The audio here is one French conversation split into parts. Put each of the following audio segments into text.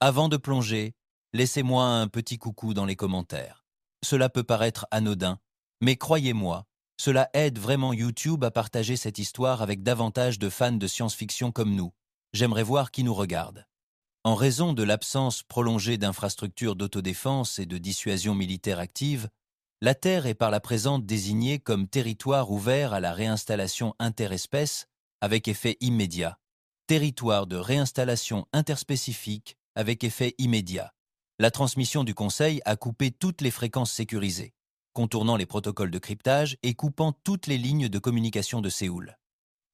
Avant de plonger, laissez-moi un petit coucou dans les commentaires. Cela peut paraître anodin, mais croyez-moi, cela aide vraiment YouTube à partager cette histoire avec davantage de fans de science-fiction comme nous. J'aimerais voir qui nous regarde. En raison de l'absence prolongée d'infrastructures d'autodéfense et de dissuasion militaire active, la Terre est par la présente désignée comme territoire ouvert à la réinstallation interespèces avec effet immédiat. Territoire de réinstallation interspécifique avec effet immédiat. La transmission du Conseil a coupé toutes les fréquences sécurisées, contournant les protocoles de cryptage et coupant toutes les lignes de communication de Séoul.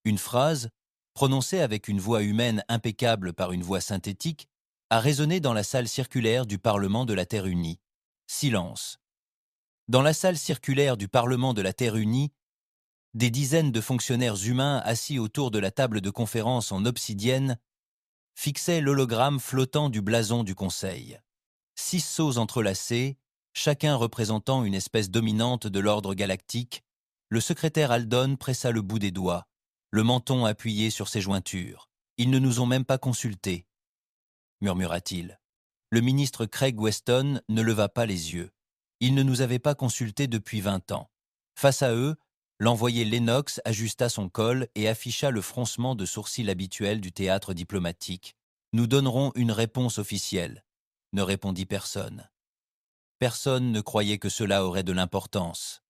Une phrase, prononcée avec une voix humaine impeccable par une voix synthétique, a résonné dans la salle circulaire du Parlement de la Terre unie. Silence. Dans la salle circulaire du Parlement de la Terre unie, des dizaines de fonctionnaires humains assis autour de la table de conférence en obsidienne fixaient l'hologramme flottant du blason du Conseil. 6 sceaux entrelacés, chacun représentant une espèce dominante de l'ordre galactique, le secrétaire Aldon pressa le bout des doigts, le menton appuyé sur ses jointures. « Ils ne nous ont même pas consultés », murmura-t-il. Le ministre Craig Weston ne leva pas les yeux. Ils ne nous avaient pas consultés depuis 20 ans. Face à eux, l'envoyé Lennox ajusta son col et afficha le froncement de sourcils habituel du théâtre diplomatique. « Nous donnerons une réponse officielle », ne répondit personne. Personne ne croyait que cela aurait de l'importance.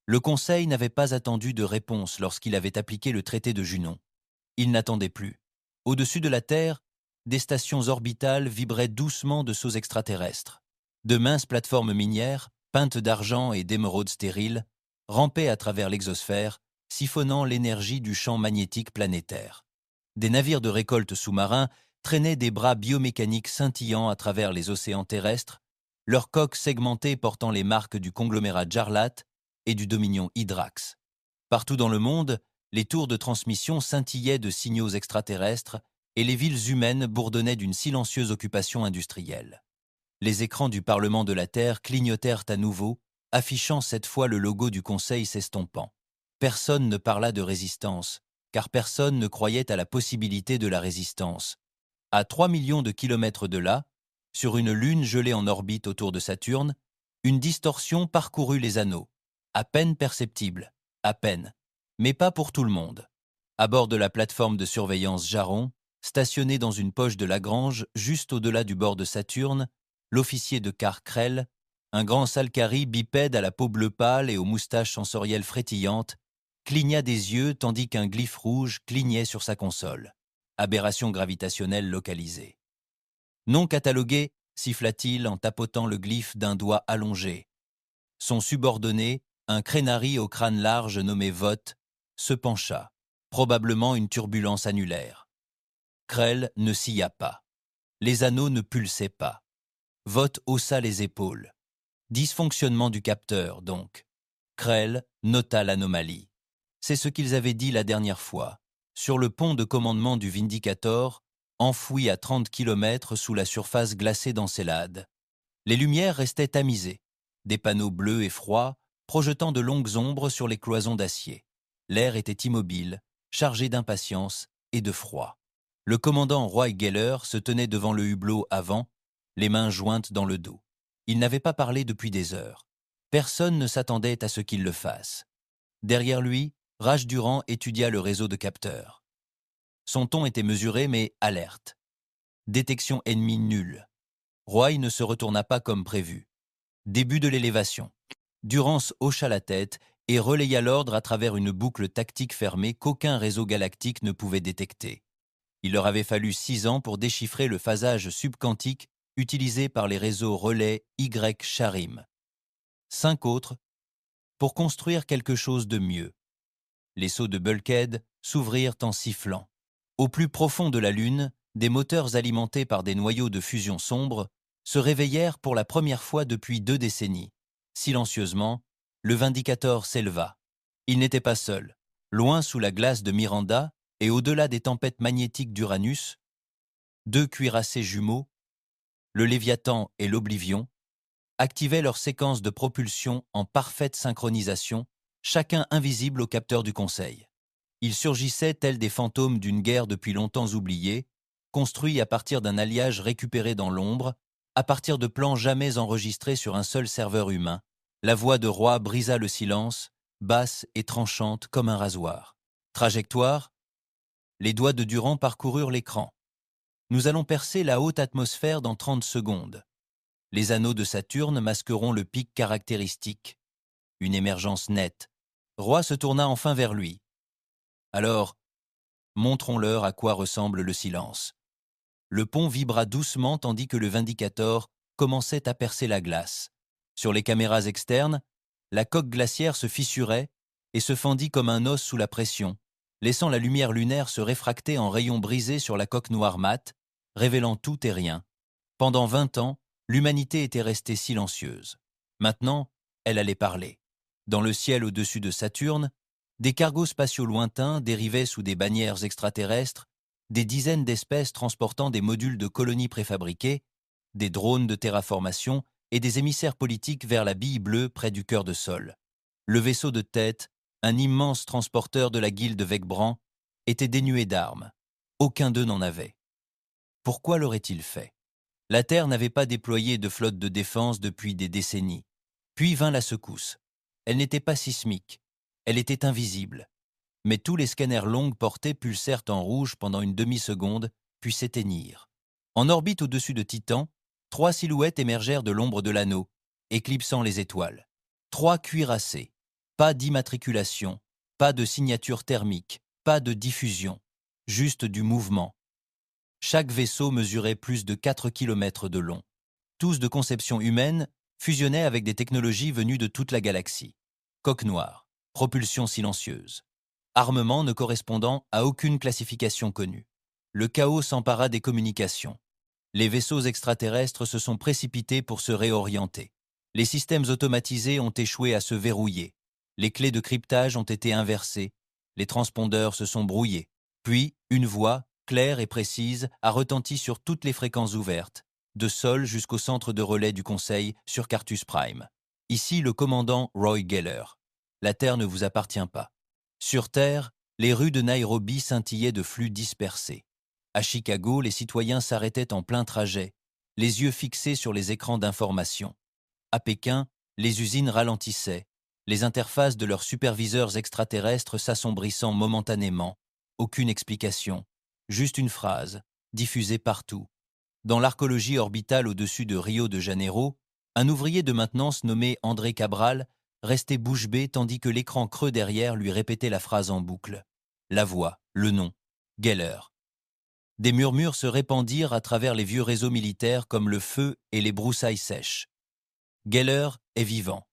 Le Conseil n'avait pas attendu de réponse lorsqu'il avait appliqué le traité de Junon. Il n'attendait plus. Au-dessus de la Terre, des stations orbitales vibraient doucement de sauts extraterrestres. De minces plateformes minières, peintes d'argent et d'émeraudes stériles, rampaient à travers l'exosphère, siphonnant l'énergie du champ magnétique planétaire. Des navires de récolte sous-marins traînaient des bras biomécaniques scintillants à travers les océans terrestres, leurs coques segmentées portant les marques du conglomérat Jarlat et du Dominion Hydrax. Partout dans le monde, les tours de transmission scintillaient de signaux extraterrestres et les villes humaines bourdonnaient d'une silencieuse occupation industrielle. Les écrans du Parlement de la Terre clignotèrent à nouveau, affichant cette fois le logo du Conseil s'estompant. Personne ne parla de résistance, car personne ne croyait à la possibilité de la résistance. À 3 millions de kilomètres de là, sur une lune gelée en orbite autour de Saturne, une distorsion parcourut les anneaux, à peine perceptible, à peine, mais pas pour tout le monde. À bord de la plateforme de surveillance Jaron, stationné dans une poche de Lagrange juste au-delà du bord de Saturne, l'officier de quart Krell, un grand Salcari bipède à la peau bleu pâle et aux moustaches sensorielles frétillantes, cligna des yeux tandis qu'un glyphe rouge clignait sur sa console. Aberration gravitationnelle localisée. Non catalogué, siffla-t-il en tapotant le glyphe d'un doigt allongé. Son subordonné, un crénari au crâne large nommé Vought, se pencha, probablement une turbulence annulaire. Krell ne scia pas. Les anneaux ne pulsaient pas. Vought haussa les épaules. Dysfonctionnement du capteur, donc. Krell nota l'anomalie. C'est ce qu'ils avaient dit la dernière fois, sur le pont de commandement du Vindicator, enfoui à 30 km sous la surface glacée d'Encelade. Les lumières restaient tamisées, des panneaux bleus et froids projetant de longues ombres sur les cloisons d'acier. L'air était immobile, chargé d'impatience et de froid. Le commandant Roy Geller se tenait devant le hublot avant, les mains jointes dans le dos. Il n'avait pas parlé depuis des heures. Personne ne s'attendait à ce qu'il le fasse. Derrière lui, Raj Durand étudia le réseau de capteurs. Son ton était mesuré mais alerte. Détection ennemie nulle. Roy ne se retourna pas comme prévu. Début de l'élévation. Durance hocha la tête et relaya l'ordre à travers une boucle tactique fermée qu'aucun réseau galactique ne pouvait détecter. Il leur avait fallu 6 ans pour déchiffrer le phasage subquantique utilisé par les réseaux relais Y-Charim. 5 autres pour construire quelque chose de mieux. Les seaux de Bulkhead s'ouvrirent en sifflant. Au plus profond de la Lune, des moteurs alimentés par des noyaux de fusion sombres se réveillèrent pour la première fois depuis 2 décennies. Silencieusement, le Vindicator s'éleva. Il n'était pas seul. Loin sous la glace de Miranda et au-delà des tempêtes magnétiques d'Uranus, 2 cuirassés jumeaux, le Léviathan et l'Oblivion, activaient leur séquence de propulsion en parfaite synchronisation, chacun invisible au capteur du Conseil. Ils surgissaient tels des fantômes d'une guerre depuis longtemps oubliée, construit à partir d'un alliage récupéré dans l'ombre, à partir de plans jamais enregistrés sur un seul serveur humain. La voix de Roy brisa le silence, basse et tranchante comme un rasoir. Trajectoire. Les doigts de Durand parcoururent l'écran. Nous allons percer la haute atmosphère dans 30 secondes. Les anneaux de Saturne masqueront le pic caractéristique. Une émergence nette. Roy se tourna enfin vers lui. Alors, montrons-leur à quoi ressemble le silence. Le pont vibra doucement tandis que le Vindicator commençait à percer la glace. Sur les caméras externes, la coque glaciaire se fissurait et se fendit comme un os sous la pression, laissant la lumière lunaire se réfracter en rayons brisés sur la coque noire mate, révélant tout et rien. Pendant 20 ans, l'humanité était restée silencieuse. Maintenant, elle allait parler. Dans le ciel au-dessus de Saturne, des cargos spatiaux lointains dérivaient sous des bannières extraterrestres, des dizaines d'espèces transportant des modules de colonies préfabriqués, des drones de terraformation et des émissaires politiques vers la bille bleue près du cœur de sol. Le vaisseau de tête, un immense transporteur de la guilde Vecbran, était dénué d'armes. Aucun d'eux n'en avait. Pourquoi l'aurait-il fait? La Terre n'avait pas déployé de flotte de défense depuis des décennies. Puis vint la secousse. Elle n'était pas sismique. Elle était invisible. Mais tous les scanners longues portées pulsèrent en rouge pendant une demi-seconde, puis s'éteignirent. En orbite au-dessus de Titan, 3 silhouettes émergèrent de l'ombre de l'anneau, éclipsant les étoiles. 3 cuirassés. Pas d'immatriculation, pas de signature thermique, pas de diffusion. Juste du mouvement. Chaque vaisseau mesurait plus de 4 km de long. Tous de conception humaine, fusionnaient avec des technologies venues de toute la galaxie. Coque noire, propulsion silencieuse. Armement ne correspondant à aucune classification connue. Le chaos s'empara des communications. Les vaisseaux extraterrestres se sont précipités pour se réorienter. Les systèmes automatisés ont échoué à se verrouiller. Les clés de cryptage ont été inversées. Les transpondeurs se sont brouillés. Puis, une voix, claire et précise, a retenti sur toutes les fréquences ouvertes, de sol jusqu'au centre de relais du Conseil sur Cartus Prime. Ici le commandant Roy Geller. La Terre ne vous appartient pas. Sur Terre, les rues de Nairobi scintillaient de flux dispersés. À Chicago, les citoyens s'arrêtaient en plein trajet, les yeux fixés sur les écrans d'information. À Pékin, les usines ralentissaient, les interfaces de leurs superviseurs extraterrestres s'assombrissant momentanément. Aucune explication, juste une phrase, diffusée partout. Dans l'archéologie orbitale au-dessus de Rio de Janeiro, un ouvrier de maintenance nommé André Cabral restait bouche bée tandis que l'écran creux derrière lui répétait la phrase en boucle. La voix, le nom, Geller. Des murmures se répandirent à travers les vieux réseaux militaires comme le feu et les broussailles sèches. Geller est vivant.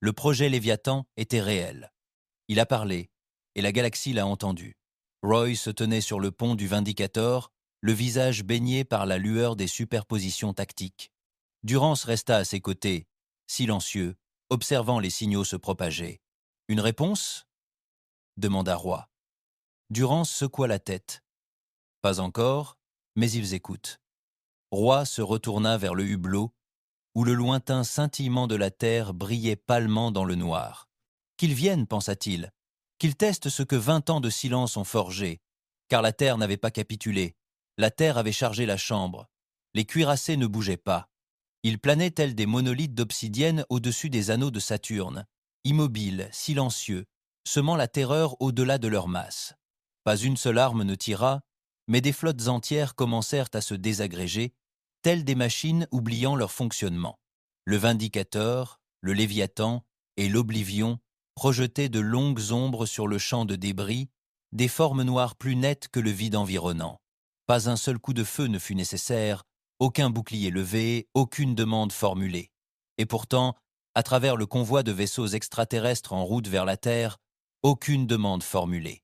Le projet Léviathan était réel. Il a parlé, et la galaxie l'a entendu. Roy se tenait sur le pont du Vindicator, le visage baigné par la lueur des superpositions tactiques. Durance resta à ses côtés, silencieux, observant les signaux se propager. « Une réponse » demanda Roy. Durance secoua la tête. « Pas encore, mais ils écoutent. » Roy se retourna vers le hublot, où le lointain scintillement de la terre brillait pâlement dans le noir. « Qu'ils viennent, pensa-t-il, qu'ils testent ce que 20 ans de silence ont forgé, car la terre n'avait pas capitulé, la terre avait chargé la chambre, les cuirassés ne bougeaient pas. Ils planaient tels des monolithes d'obsidienne au-dessus des anneaux de Saturne, immobiles, silencieux, semant la terreur au-delà de leur masse. Pas une seule arme ne tira, mais des flottes entières commencèrent à se désagréger, telles des machines oubliant leur fonctionnement. Le Vindicateur, le Léviathan et l'Oblivion projetaient de longues ombres sur le champ de débris, des formes noires plus nettes que le vide environnant. Pas un seul coup de feu ne fut nécessaire, aucun bouclier levé, aucune demande formulée. Et pourtant, à travers le convoi de vaisseaux extraterrestres en route vers la Terre, aucune demande formulée.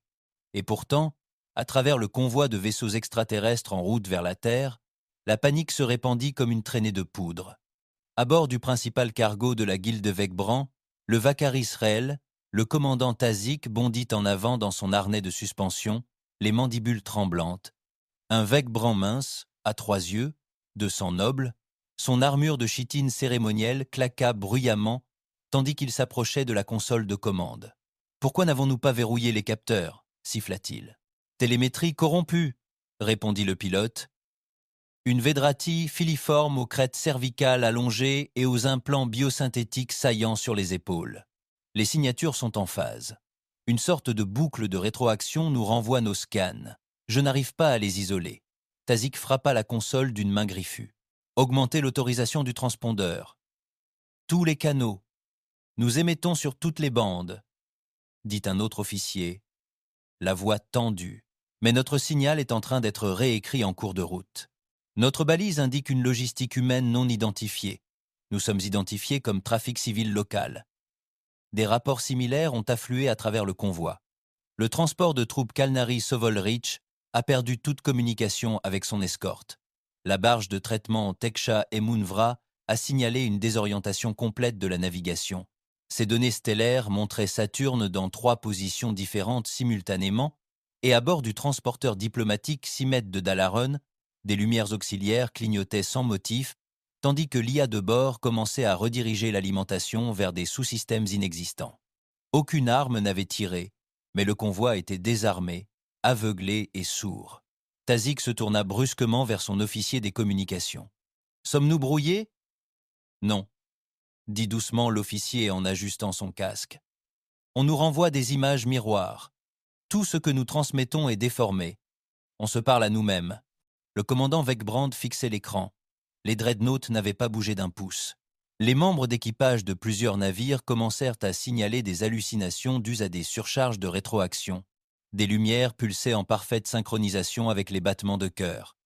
Et pourtant, à travers le convoi de vaisseaux extraterrestres en route vers la Terre, la panique se répandit comme une traînée de poudre. À bord du principal cargo de la guilde Vecbran, le Vacaris Rel, le commandant Tazik bondit en avant dans son harnais de suspension, les mandibules tremblantes. Un Vecbran mince, à 3 yeux, de sang noble, son armure de chitine cérémonielle claqua bruyamment tandis qu'il s'approchait de la console de commande. « Pourquoi n'avons-nous pas verrouillé les capteurs » siffla-t-il. « Télémétrie corrompue » répondit le pilote. Une Vedrati filiforme aux crêtes cervicales allongées et aux implants biosynthétiques saillants sur les épaules. Les signatures sont en phase. Une sorte de boucle de rétroaction nous renvoie nos scans. Je n'arrive pas à les isoler. Tazik frappa la console d'une main griffue. Augmentez l'autorisation du transpondeur. Tous les canaux. Nous émettons sur toutes les bandes, dit un autre officier, la voix tendue. Mais notre signal est en train d'être réécrit en cours de route. Notre balise indique une logistique humaine non identifiée. Nous sommes identifiés comme trafic civil local. Des rapports similaires ont afflué à travers le convoi. Le transport de troupes Kalnari Sovolrich a perdu toute communication avec son escorte. La barge de traitement Teksha et Munvra a signalé une désorientation complète de la navigation. Ces données stellaires montraient Saturne dans 3 positions différentes simultanément, et à bord du transporteur diplomatique 6 mètres de Dalaran, des lumières auxiliaires clignotaient sans motif, tandis que l'IA de bord commençait à rediriger l'alimentation vers des sous-systèmes inexistants. Aucune arme n'avait tiré, mais le convoi était désarmé, aveuglé et sourd. Tazik se tourna brusquement vers son officier des communications. « Sommes-nous brouillés ?»« Non, » dit doucement l'officier en ajustant son casque. « On nous renvoie des images miroirs. Tout ce que nous transmettons est déformé. On se parle à nous-mêmes. » Le commandant Vecbrand fixait l'écran. Les dreadnoughts n'avaient pas bougé d'un pouce. Les membres d'équipage de plusieurs navires commencèrent à signaler des hallucinations dues à des surcharges de rétroaction. Des lumières pulsaient en parfaite synchronisation avec les battements de cœur.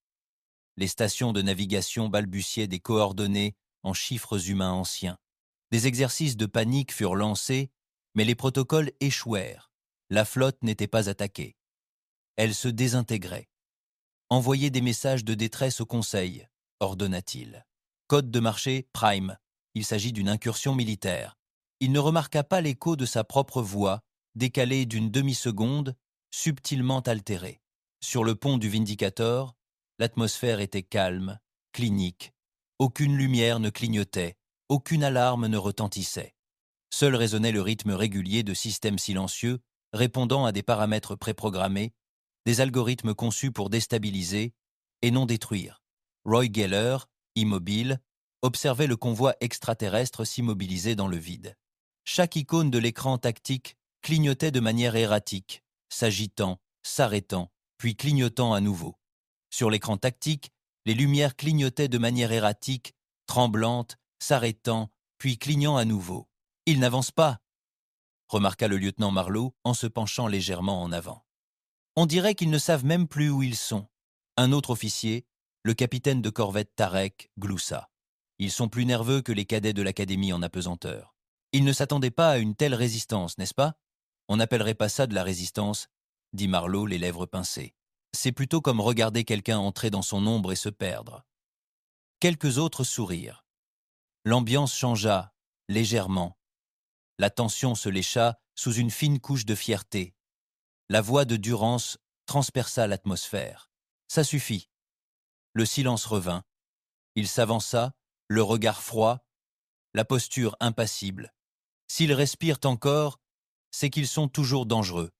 Les stations de navigation balbutiaient des coordonnées en chiffres humains anciens. Des exercices de panique furent lancés, mais les protocoles échouèrent. La flotte n'était pas attaquée. Elle se désintégrait. « Envoyez des messages de détresse au Conseil », ordonna-t-il. « Code de marché Prime. Il s'agit d'une incursion militaire. » Il ne remarqua pas l'écho de sa propre voix, décalée d'une demi-seconde, subtilement altérée. Sur le pont du Vindicator, l'atmosphère était calme, clinique. Aucune lumière ne clignotait, aucune alarme ne retentissait. Seul résonnait le rythme régulier de systèmes silencieux, répondant à des paramètres préprogrammés, des algorithmes conçus pour déstabiliser et non détruire. Roy Geller, immobile, observait le convoi extraterrestre s'immobiliser dans le vide. Chaque icône de l'écran tactique clignotait de manière erratique, s'agitant, s'arrêtant, puis clignotant à nouveau. Sur l'écran tactique, les lumières clignotaient de manière erratique, tremblantes, s'arrêtant, puis clignant à nouveau. « Ils n'avancent pas !» remarqua le lieutenant Marlowe en se penchant légèrement en avant. « On dirait qu'ils ne savent même plus où ils sont. » Un autre officier, le capitaine de corvette Tarek, gloussa. « Ils sont plus nerveux que les cadets de l'académie en apesanteur. Ils ne s'attendaient pas à une telle résistance, n'est-ce pas ? On n'appellerait pas ça de la résistance, » dit Marlowe, les lèvres pincées. « C'est plutôt comme regarder quelqu'un entrer dans son ombre et se perdre. » Quelques autres sourirent. L'ambiance changea, légèrement. La tension se lécha sous une fine couche de fierté. La voix de Durance transperça l'atmosphère. « Ça suffit. » Le silence revint. Il s'avança, le regard froid, la posture impassible. « S'ils respirent encore, c'est qu'ils sont toujours dangereux.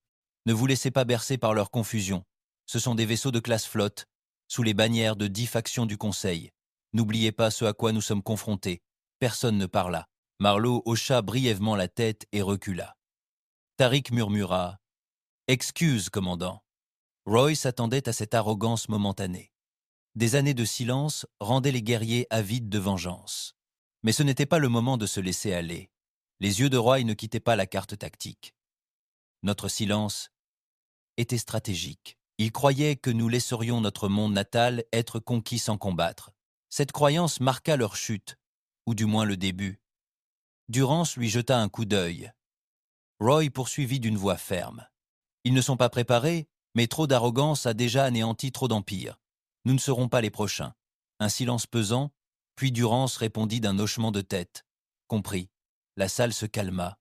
Ne vous laissez pas bercer par leur confusion. Ce sont des vaisseaux de classe flotte, sous les bannières de 10 factions du Conseil. N'oubliez pas ce à quoi nous sommes confrontés. » Personne ne parla. Marlowe hocha brièvement la tête et recula. Tariq murmura « Excuse, commandant ». Roy s'attendait à cette arrogance momentanée. Des années de silence rendaient les guerriers avides de vengeance. Mais ce n'était pas le moment de se laisser aller. Les yeux de Roy ne quittaient pas la carte tactique. Notre silence était stratégique. Il croyait que nous laisserions notre monde natal être conquis sans combattre. Cette croyance marqua leur chute, ou du moins le début. Durance lui jeta un coup d'œil. Roy poursuivit d'une voix ferme. « Ils ne sont pas préparés, mais trop d'arrogance a déjà anéanti trop d'empires. Nous ne serons pas les prochains. » Un silence pesant, puis Durance répondit d'un hochement de tête. « Compris. » La salle se calma.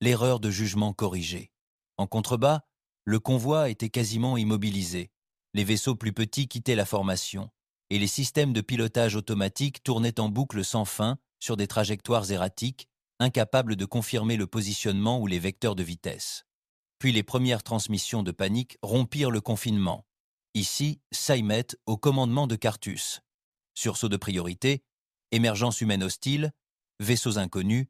L'erreur de jugement corrigée. En contrebas, le convoi était quasiment immobilisé. Les vaisseaux plus petits quittaient la formation, et les systèmes de pilotage automatique tournaient en boucle sans fin sur des trajectoires erratiques, incapables de confirmer le positionnement ou les vecteurs de vitesse. Puis les premières transmissions de panique rompirent le confinement. Ici, Saymet au commandement de Cartus. Sursaut de priorité, émergence humaine hostile, vaisseaux inconnus,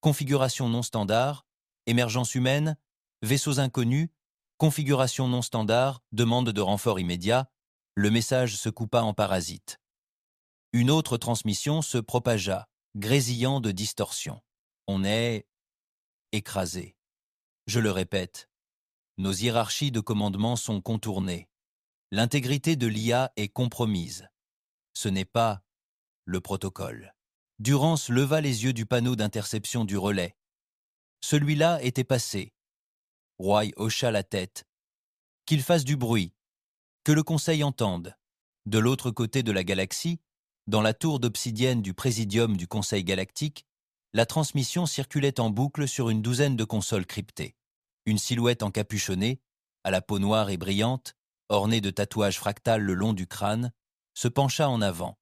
configuration non standard, émergence humaine, vaisseaux inconnus, configuration non standard, demande de renfort immédiat, le message se coupa en parasite. Une autre transmission se propagea, grésillant de distorsion. On est écrasé. Je le répète, nos hiérarchies de commandement sont contournées. L'intégrité de l'IA est compromise. Ce n'est pas le protocole. Durance leva les yeux du panneau d'interception du relais. Celui-là était passé. Roy hocha la tête. Qu'il fasse du bruit. Que le Conseil entende. De l'autre côté de la galaxie, dans la tour d'obsidienne du Présidium du Conseil galactique, la transmission circulait en boucle sur une douzaine de consoles cryptées. Une silhouette encapuchonnée, à la peau noire et brillante, ornée de tatouages fractales le long du crâne, se pencha en avant.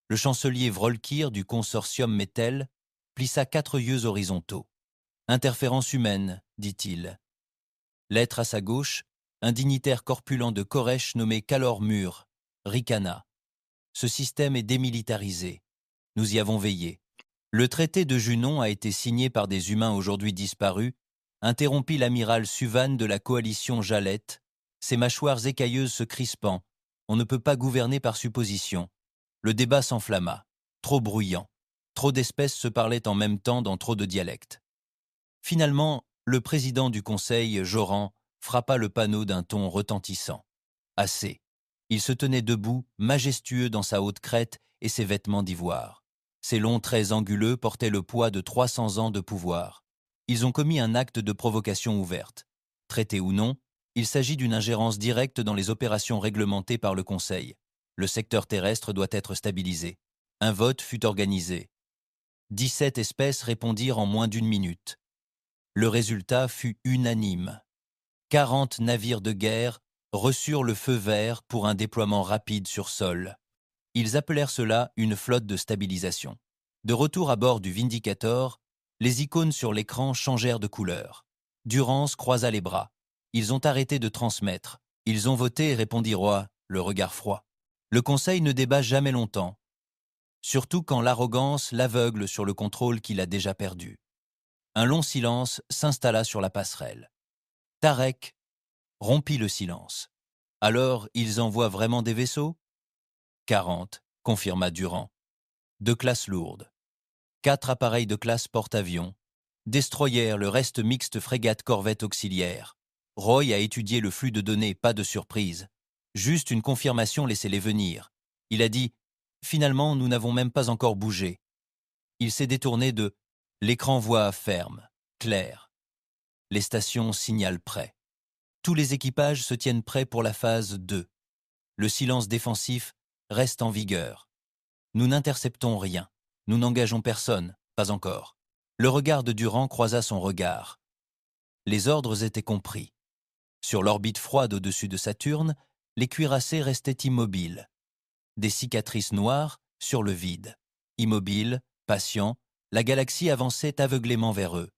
Le chancelier Vrolkir du consortium Metel plissa 4 yeux horizontaux. « Interférence humaine », dit-il. L'être à sa gauche, un dignitaire corpulent de Koresh nommé Kalor Mur, Ricana. Ce système est démilitarisé. Nous y avons veillé. Le traité de Junon a été signé par des humains aujourd'hui disparus, interrompit l'amiral Suvan de la coalition Jalette, ses mâchoires écailleuses se crispant. On ne peut pas gouverner par supposition. Le débat s'enflamma. Trop bruyant. Trop d'espèces se parlaient en même temps dans trop de dialectes. Finalement, le président du conseil, Joran, frappa le panneau d'un ton retentissant. Assez. Il se tenait debout, majestueux dans sa haute crête et ses vêtements d'ivoire. Ses longs traits anguleux portaient le poids de 300 ans de pouvoir. Ils ont commis un acte de provocation ouverte. Traité ou non, il s'agit d'une ingérence directe dans les opérations réglementées par le Conseil. Le secteur terrestre doit être stabilisé. Un vote fut organisé. 17 espèces répondirent en moins d'1 minute. Le résultat fut unanime. 40 navires de guerre reçurent le feu vert pour un déploiement rapide sur sol. Ils appelèrent cela une flotte de stabilisation. De retour à bord du Vindicator, les icônes sur l'écran changèrent de couleur. Durance croisa les bras. Ils ont arrêté de transmettre. Ils ont voté, répondit Roy, le regard froid. Le Conseil ne débat jamais longtemps, surtout quand l'arrogance l'aveugle sur le contrôle qu'il a déjà perdu. Un long silence s'installa sur la passerelle. Tarek rompit le silence. Alors, ils envoient vraiment des vaisseaux ? 40, confirma Durand. De classe lourde. 4 appareils de classe porte-avions. Destroyer, le reste mixte frégate-corvette auxiliaire. Roy a étudié le flux de données, pas de surprise. Juste une confirmation, laissez-les venir. Il a dit « Finalement, nous n'avons même pas encore bougé ». Il s'est détourné de « L'écran voit ferme, clair ». Les stations signalent prêt. Tous les équipages se tiennent prêts pour la phase 2. Le silence défensif reste en vigueur. Nous n'interceptons rien. Nous n'engageons personne, pas encore. Le regard de Durand croisa son regard. Les ordres étaient compris. Sur l'orbite froide au-dessus de Saturne, les cuirassés restaient immobiles. Des cicatrices noires sur le vide. Immobiles, patients, la galaxie avançait aveuglément vers eux.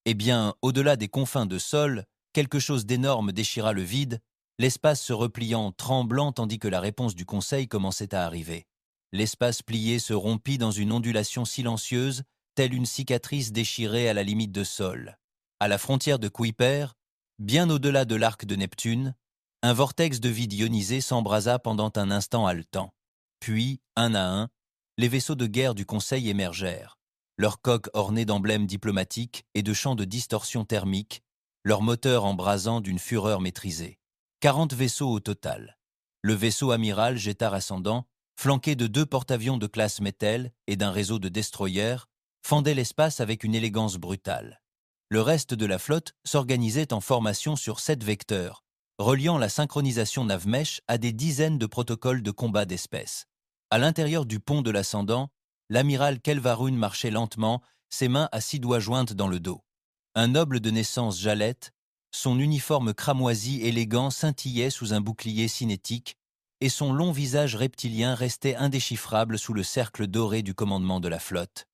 Eh bien, au-delà des confins de sol, quelque chose d'énorme déchira le vide, l'espace se repliant tremblant tandis que la réponse du Conseil commençait à arriver. L'espace plié se rompit dans une ondulation silencieuse, telle une cicatrice déchirée à la limite de sol. À la frontière de Kuiper, bien au-delà de l'arc de Neptune, un vortex de vide ionisé s'embrasa pendant un instant haletant. Puis, un à un, les vaisseaux de guerre du Conseil émergèrent, leurs coques ornées d'emblèmes diplomatiques et de champs de distorsion thermique, leurs moteurs embrasant d'une fureur maîtrisée. 40 vaisseaux au total. Le vaisseau amiral Jettar ascendant, flanqué de 2 porte-avions de classe Metel et d'un réseau de destroyers, fendait l'espace avec une élégance brutale. Le reste de la flotte s'organisait en formation sur 7 vecteurs, reliant la synchronisation navmesh à des dizaines de protocoles de combat d'espèces. À l'intérieur du pont de l'ascendant, l'amiral Kelvarun marchait lentement, ses mains à 6 doigts jointes dans le dos. Un noble de naissance Jalette, son uniforme cramoisi élégant scintillait sous un bouclier cinétique et son long visage reptilien restait indéchiffrable sous le cercle doré du commandement de la flotte.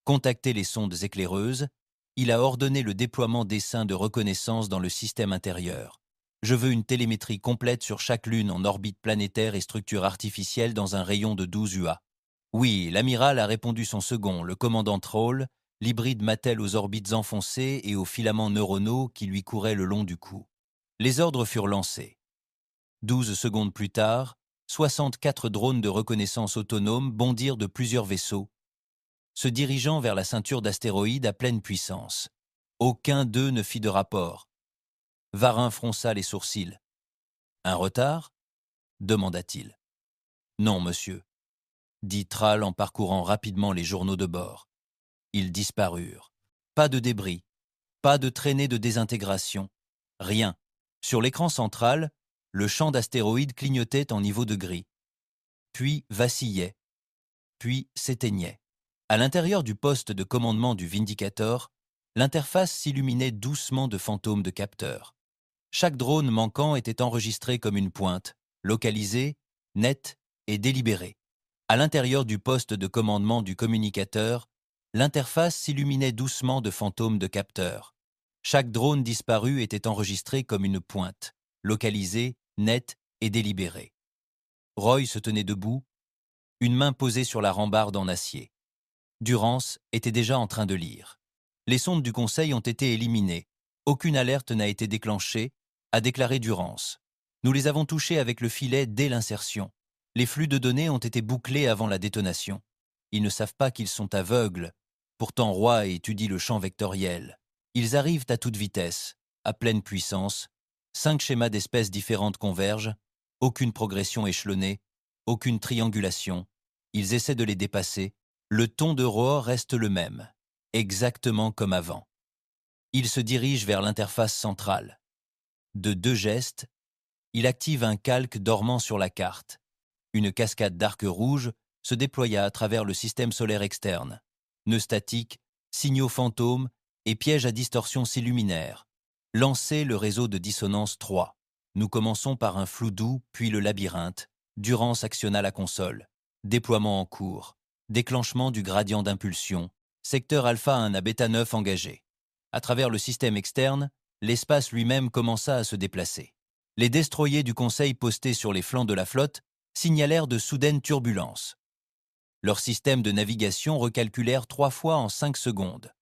Contacté les sondes éclaireuses, il a ordonné le déploiement d'essaims de reconnaissance dans le système intérieur. Je veux une télémétrie complète sur chaque lune en orbite planétaire et structure artificielle dans un rayon de 12 UA. Oui, l'amiral a répondu son second, le commandant Troll, l'hybride Mattel aux orbites enfoncées et aux filaments neuronaux qui lui couraient le long du cou. Les ordres furent lancés. 12 secondes plus tard, 64 drones de reconnaissance autonome bondirent de plusieurs vaisseaux, se dirigeant vers la ceinture d'astéroïdes à pleine puissance. Aucun d'eux ne fit de rapport. Varin fronça les sourcils. « Un retard » demanda-t-il. « Non, monsieur », dit Thrall en parcourant rapidement les journaux de bord. Ils disparurent. Pas de débris, pas de traînée de désintégration, rien. Sur l'écran central, le champ d'astéroïdes clignotait en niveau de gris, puis vacillait, puis s'éteignait. À l'intérieur du poste de commandement du Vindicator, l'interface s'illuminait doucement de fantômes de capteurs. Chaque drone manquant était enregistré comme une pointe, localisée, nette et délibérée. À l'intérieur du poste de commandement du communicateur, l'interface s'illuminait doucement de fantômes de capteurs. Chaque drone disparu était enregistré comme une pointe, localisée, nette et délibérée. Roy se tenait debout, une main posée sur la rambarde en acier. Durance était déjà en train de lire. Les sondes du Conseil ont été éliminées. Aucune alerte n'a été déclenchée, a déclaré Durance. Nous les avons touchés avec le filet dès l'insertion. Les flux de données ont été bouclés avant la détonation. Ils ne savent pas qu'ils sont aveugles. Pourtant, Roy étudie le champ vectoriel. Ils arrivent à toute vitesse, à pleine puissance. 5 schémas d'espèces différentes convergent. Aucune progression échelonnée, aucune triangulation. Ils essaient de les dépasser. Le ton de Roar reste le même, exactement comme avant. Il se dirige vers l'interface centrale. De 2 gestes, il active un calque dormant sur la carte. Une cascade d'arcs rouges se déploya à travers le système solaire externe. Nœuds statiques, signaux fantômes et pièges à distorsion s'illuminèrent. Lancez le réseau de dissonance 3. Nous commençons par un flou doux, puis le labyrinthe. Durance actionna la console. Déploiement en cours. Déclenchement du gradient d'impulsion. Secteur alpha 1 à bêta 9 engagé. À travers le système externe, l'espace lui-même commença à se déplacer. Les destroyers du Conseil postés sur les flancs de la flotte signalèrent de soudaines turbulences. Leurs systèmes de navigation recalculèrent 3 fois en 5 secondes.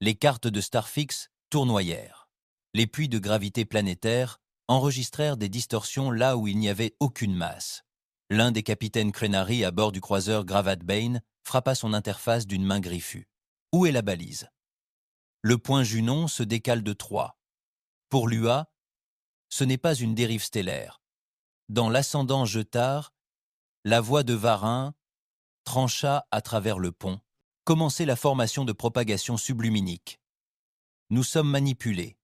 Les cartes de Starfix tournoyèrent. Les puits de gravité planétaire enregistrèrent des distorsions là où il n'y avait aucune masse. L'un des capitaines Crenary à bord du croiseur Gravat Bane frappa son interface d'une main griffue. Où est la balise? Le point Junon se décale de 3. Pour l'UA, ce n'est pas une dérive stellaire. Dans l'ascendant Jetard, la voie de Varin trancha à travers le pont, commençait la formation de propagation subluminique. Nous sommes manipulés.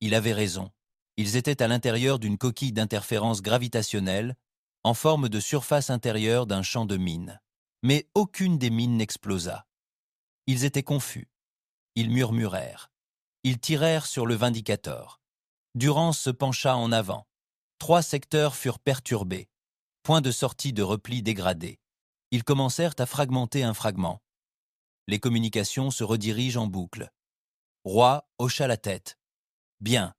Il avait raison. Ils étaient à l'intérieur d'une coquille d'interférence gravitationnelle, en forme de surface intérieure d'un champ de mines. Mais aucune des mines n'explosa. Ils étaient confus. Ils murmurèrent. Ils tirèrent sur le Vindicator. Durance se pencha en avant. 3 secteurs furent perturbés. Point de sortie de repli dégradé. Ils commencèrent à fragmenter un fragment. Les communications se redirigent en boucle. Roy hocha la tête. Bien.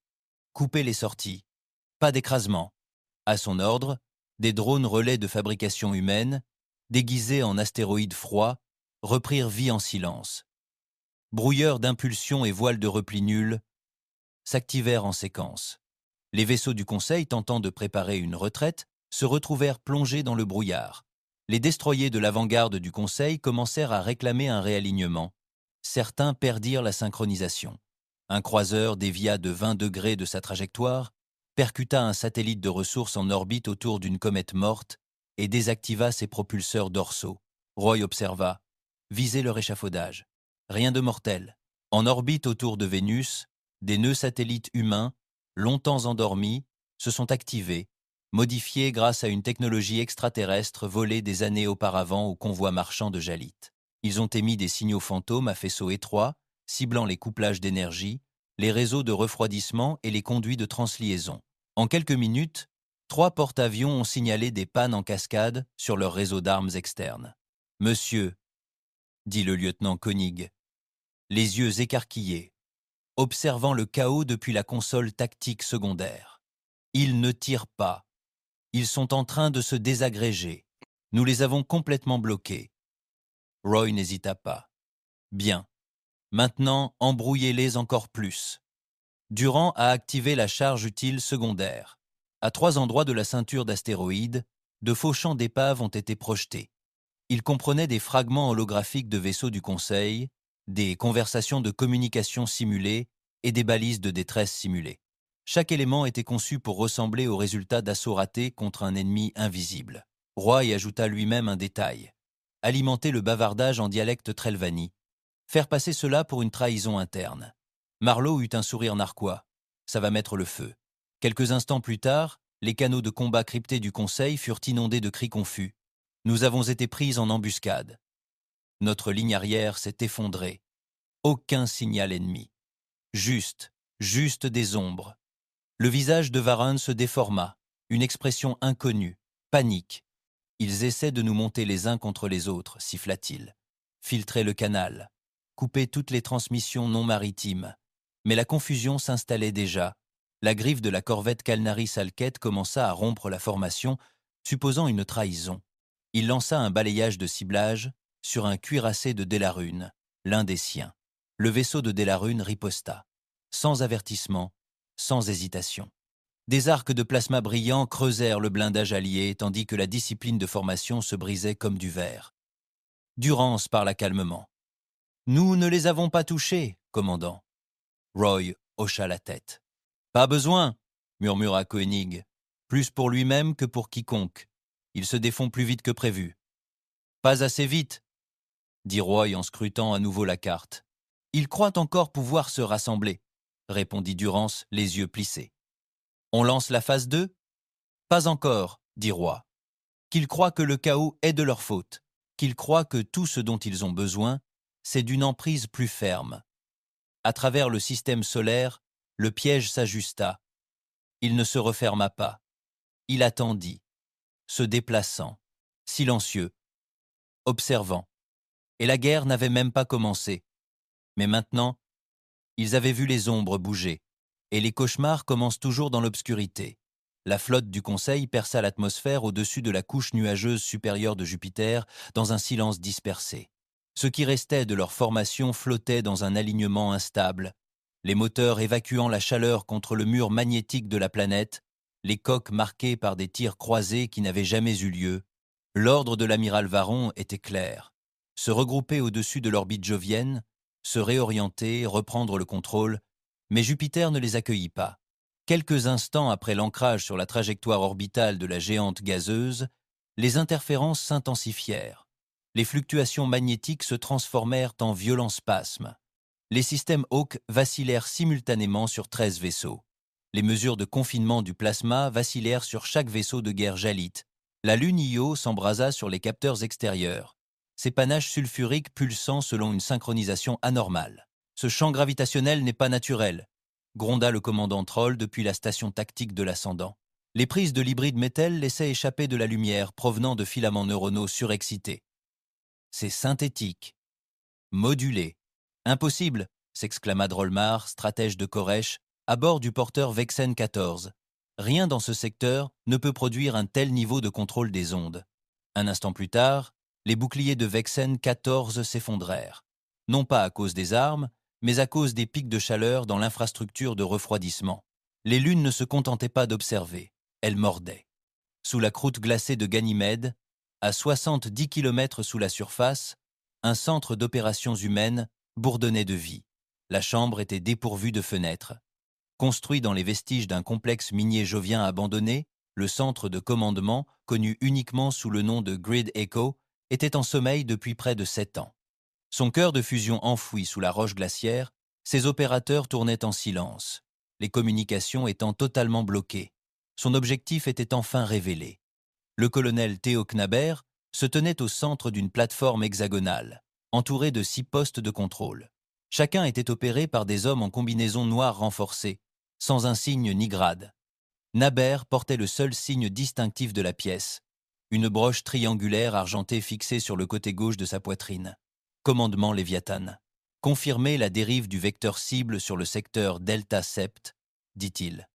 Coupez les sorties. Pas d'écrasement. À son ordre, des drones relais de fabrication humaine, déguisés en astéroïdes froids, reprirent vie en silence. Brouilleurs d'impulsion et voiles de repli nuls s'activèrent en séquence. Les vaisseaux du Conseil tentant de préparer une retraite se retrouvèrent plongés dans le brouillard. Les destroyers de l'avant-garde du Conseil commencèrent à réclamer un réalignement. Certains perdirent la synchronisation. Un croiseur dévia de 20 degrés de sa trajectoire, percuta un satellite de ressources en orbite autour d'une comète morte et désactiva ses propulseurs dorsaux. Roy observa. Visez leur échafaudage. Rien de mortel. En orbite autour de Vénus, des nœuds satellites humains, longtemps endormis, se sont activés, modifiés grâce à une technologie extraterrestre volée des années auparavant au convoi marchand de Jalit. Ils ont émis des signaux fantômes à faisceaux étroits, ciblant les couplages d'énergie, les réseaux de refroidissement et les conduits de transliaison. En quelques minutes, 3 porte-avions ont signalé des pannes en cascade sur leur réseau d'armes externes. « Monsieur », dit le lieutenant Koenig, les yeux écarquillés, observant le chaos depuis la console tactique secondaire. Ils ne tirent pas. Ils sont en train de se désagréger. Nous les avons complètement bloqués. Roy n'hésita pas. Bien. Maintenant, embrouillez-les encore plus. Durant a activé la charge utile secondaire. À 3 endroits de la ceinture d'astéroïdes, de faux champs d'épave ont été projetés. Ils comprenaient des fragments holographiques de vaisseaux du Conseil, des conversations de communication simulées et des balises de détresse simulées. Chaque élément était conçu pour ressembler au résultat d'assauts ratés contre un ennemi invisible. Roy y ajouta lui-même un détail. Alimenter le bavardage en dialecte Trelvani. Faire passer cela pour une trahison interne. Marlowe eut un sourire narquois. Ça va mettre le feu. Quelques instants plus tard, les canaux de combat cryptés du Conseil furent inondés de cris confus. Nous avons été pris en embuscade. Notre ligne arrière s'est effondrée. Aucun signal ennemi. Juste des ombres. Le visage de Varun se déforma, une expression inconnue, panique. Ils essaient de nous monter les uns contre les autres, siffla-t-il. Filtrer le canal, couper toutes les transmissions non maritimes. Mais la confusion s'installait déjà. La griffe de la corvette Kalnari Salket commença à rompre la formation, supposant une trahison. Il lança un balayage de ciblage sur un cuirassé de Delarune, l'un des siens. Le vaisseau de Delarune riposta, sans avertissement, sans hésitation. Des arcs de plasma brillants creusèrent le blindage allié, tandis que la discipline de formation se brisait comme du verre. Durance parla calmement. « Nous ne les avons pas touchés, commandant. » Roy hocha la tête. « Pas besoin, » murmura Koenig, « plus pour lui-même que pour quiconque. Ils se défont plus vite que prévu. »« Pas assez vite, » dit Roy en scrutant à nouveau la carte. « Ils croient encore pouvoir se rassembler, » répondit Durance, les yeux plissés. « On lance la phase 2 ?»« Pas encore, » dit Roy. « Qu'ils croient que le chaos est de leur faute, qu'ils croient que tout ce dont ils ont besoin, c'est d'une emprise plus ferme. » À travers le système solaire, le piège s'ajusta. Il ne se referma pas. Il attendit, se déplaçant, silencieux, observant. Et la guerre n'avait même pas commencé. Mais maintenant, ils avaient vu les ombres bouger. Et les cauchemars commencent toujours dans l'obscurité. La flotte du Conseil perça l'atmosphère au-dessus de la couche nuageuse supérieure de Jupiter dans un silence dispersé. Ce qui restait de leur formation flottait dans un alignement instable, les moteurs évacuant la chaleur contre le mur magnétique de la planète, les coques marquées par des tirs croisés qui n'avaient jamais eu lieu. L'ordre de l'amiral Varon était clair. Se regrouper au-dessus de l'orbite jovienne, se réorienter, reprendre le contrôle, mais Jupiter ne les accueillit pas. Quelques instants après l'ancrage sur la trajectoire orbitale de la géante gazeuse, les interférences s'intensifièrent. Les fluctuations magnétiques se transformèrent en violents spasmes. Les systèmes Hawk vacillèrent simultanément sur 13 vaisseaux. Les mesures de confinement du plasma vacillèrent sur chaque vaisseau de guerre jalite. La lune Io s'embrasa sur les capteurs extérieurs, ses panaches sulfuriques pulsant selon une synchronisation anormale. « Ce champ gravitationnel n'est pas naturel », gronda le commandant Troll depuis la station tactique de l'ascendant. Les prises de l'hybride métal laissaient échapper de la lumière provenant de filaments neuronaux surexcités. « C'est synthétique. Modulé. Impossible !» s'exclama Drolmar, stratège de Koresh, à bord du porteur Vexen 14. Rien dans ce secteur ne peut produire un tel niveau de contrôle des ondes. Un instant plus tard, les boucliers de Vexen 14 s'effondrèrent. Non pas à cause des armes, mais à cause des pics de chaleur dans l'infrastructure de refroidissement. Les lunes ne se contentaient pas d'observer, elles mordaient. Sous la croûte glacée de Ganymède, à 70 km sous la surface, un centre d'opérations humaines bourdonnait de vie. La chambre était dépourvue de fenêtres. Construit dans les vestiges d'un complexe minier jovien abandonné, le centre de commandement, connu uniquement sous le nom de Grid Echo, était en sommeil depuis près de 7 ans. Son cœur de fusion enfoui sous la roche glaciaire, ses opérateurs tournaient en silence, les communications étant totalement bloquées. Son objectif était enfin révélé. Le colonel Theo Knaber se tenait au centre d'une plateforme hexagonale, entourée de 6 postes de contrôle. Chacun était opéré par des hommes en combinaison noire renforcée, sans insigne ni grade. Naber portait le seul signe distinctif de la pièce, une broche triangulaire argentée fixée sur le côté gauche de sa poitrine. Commandement Léviathan. Confirmer la dérive du vecteur cible sur le secteur Delta Sept, dit-il.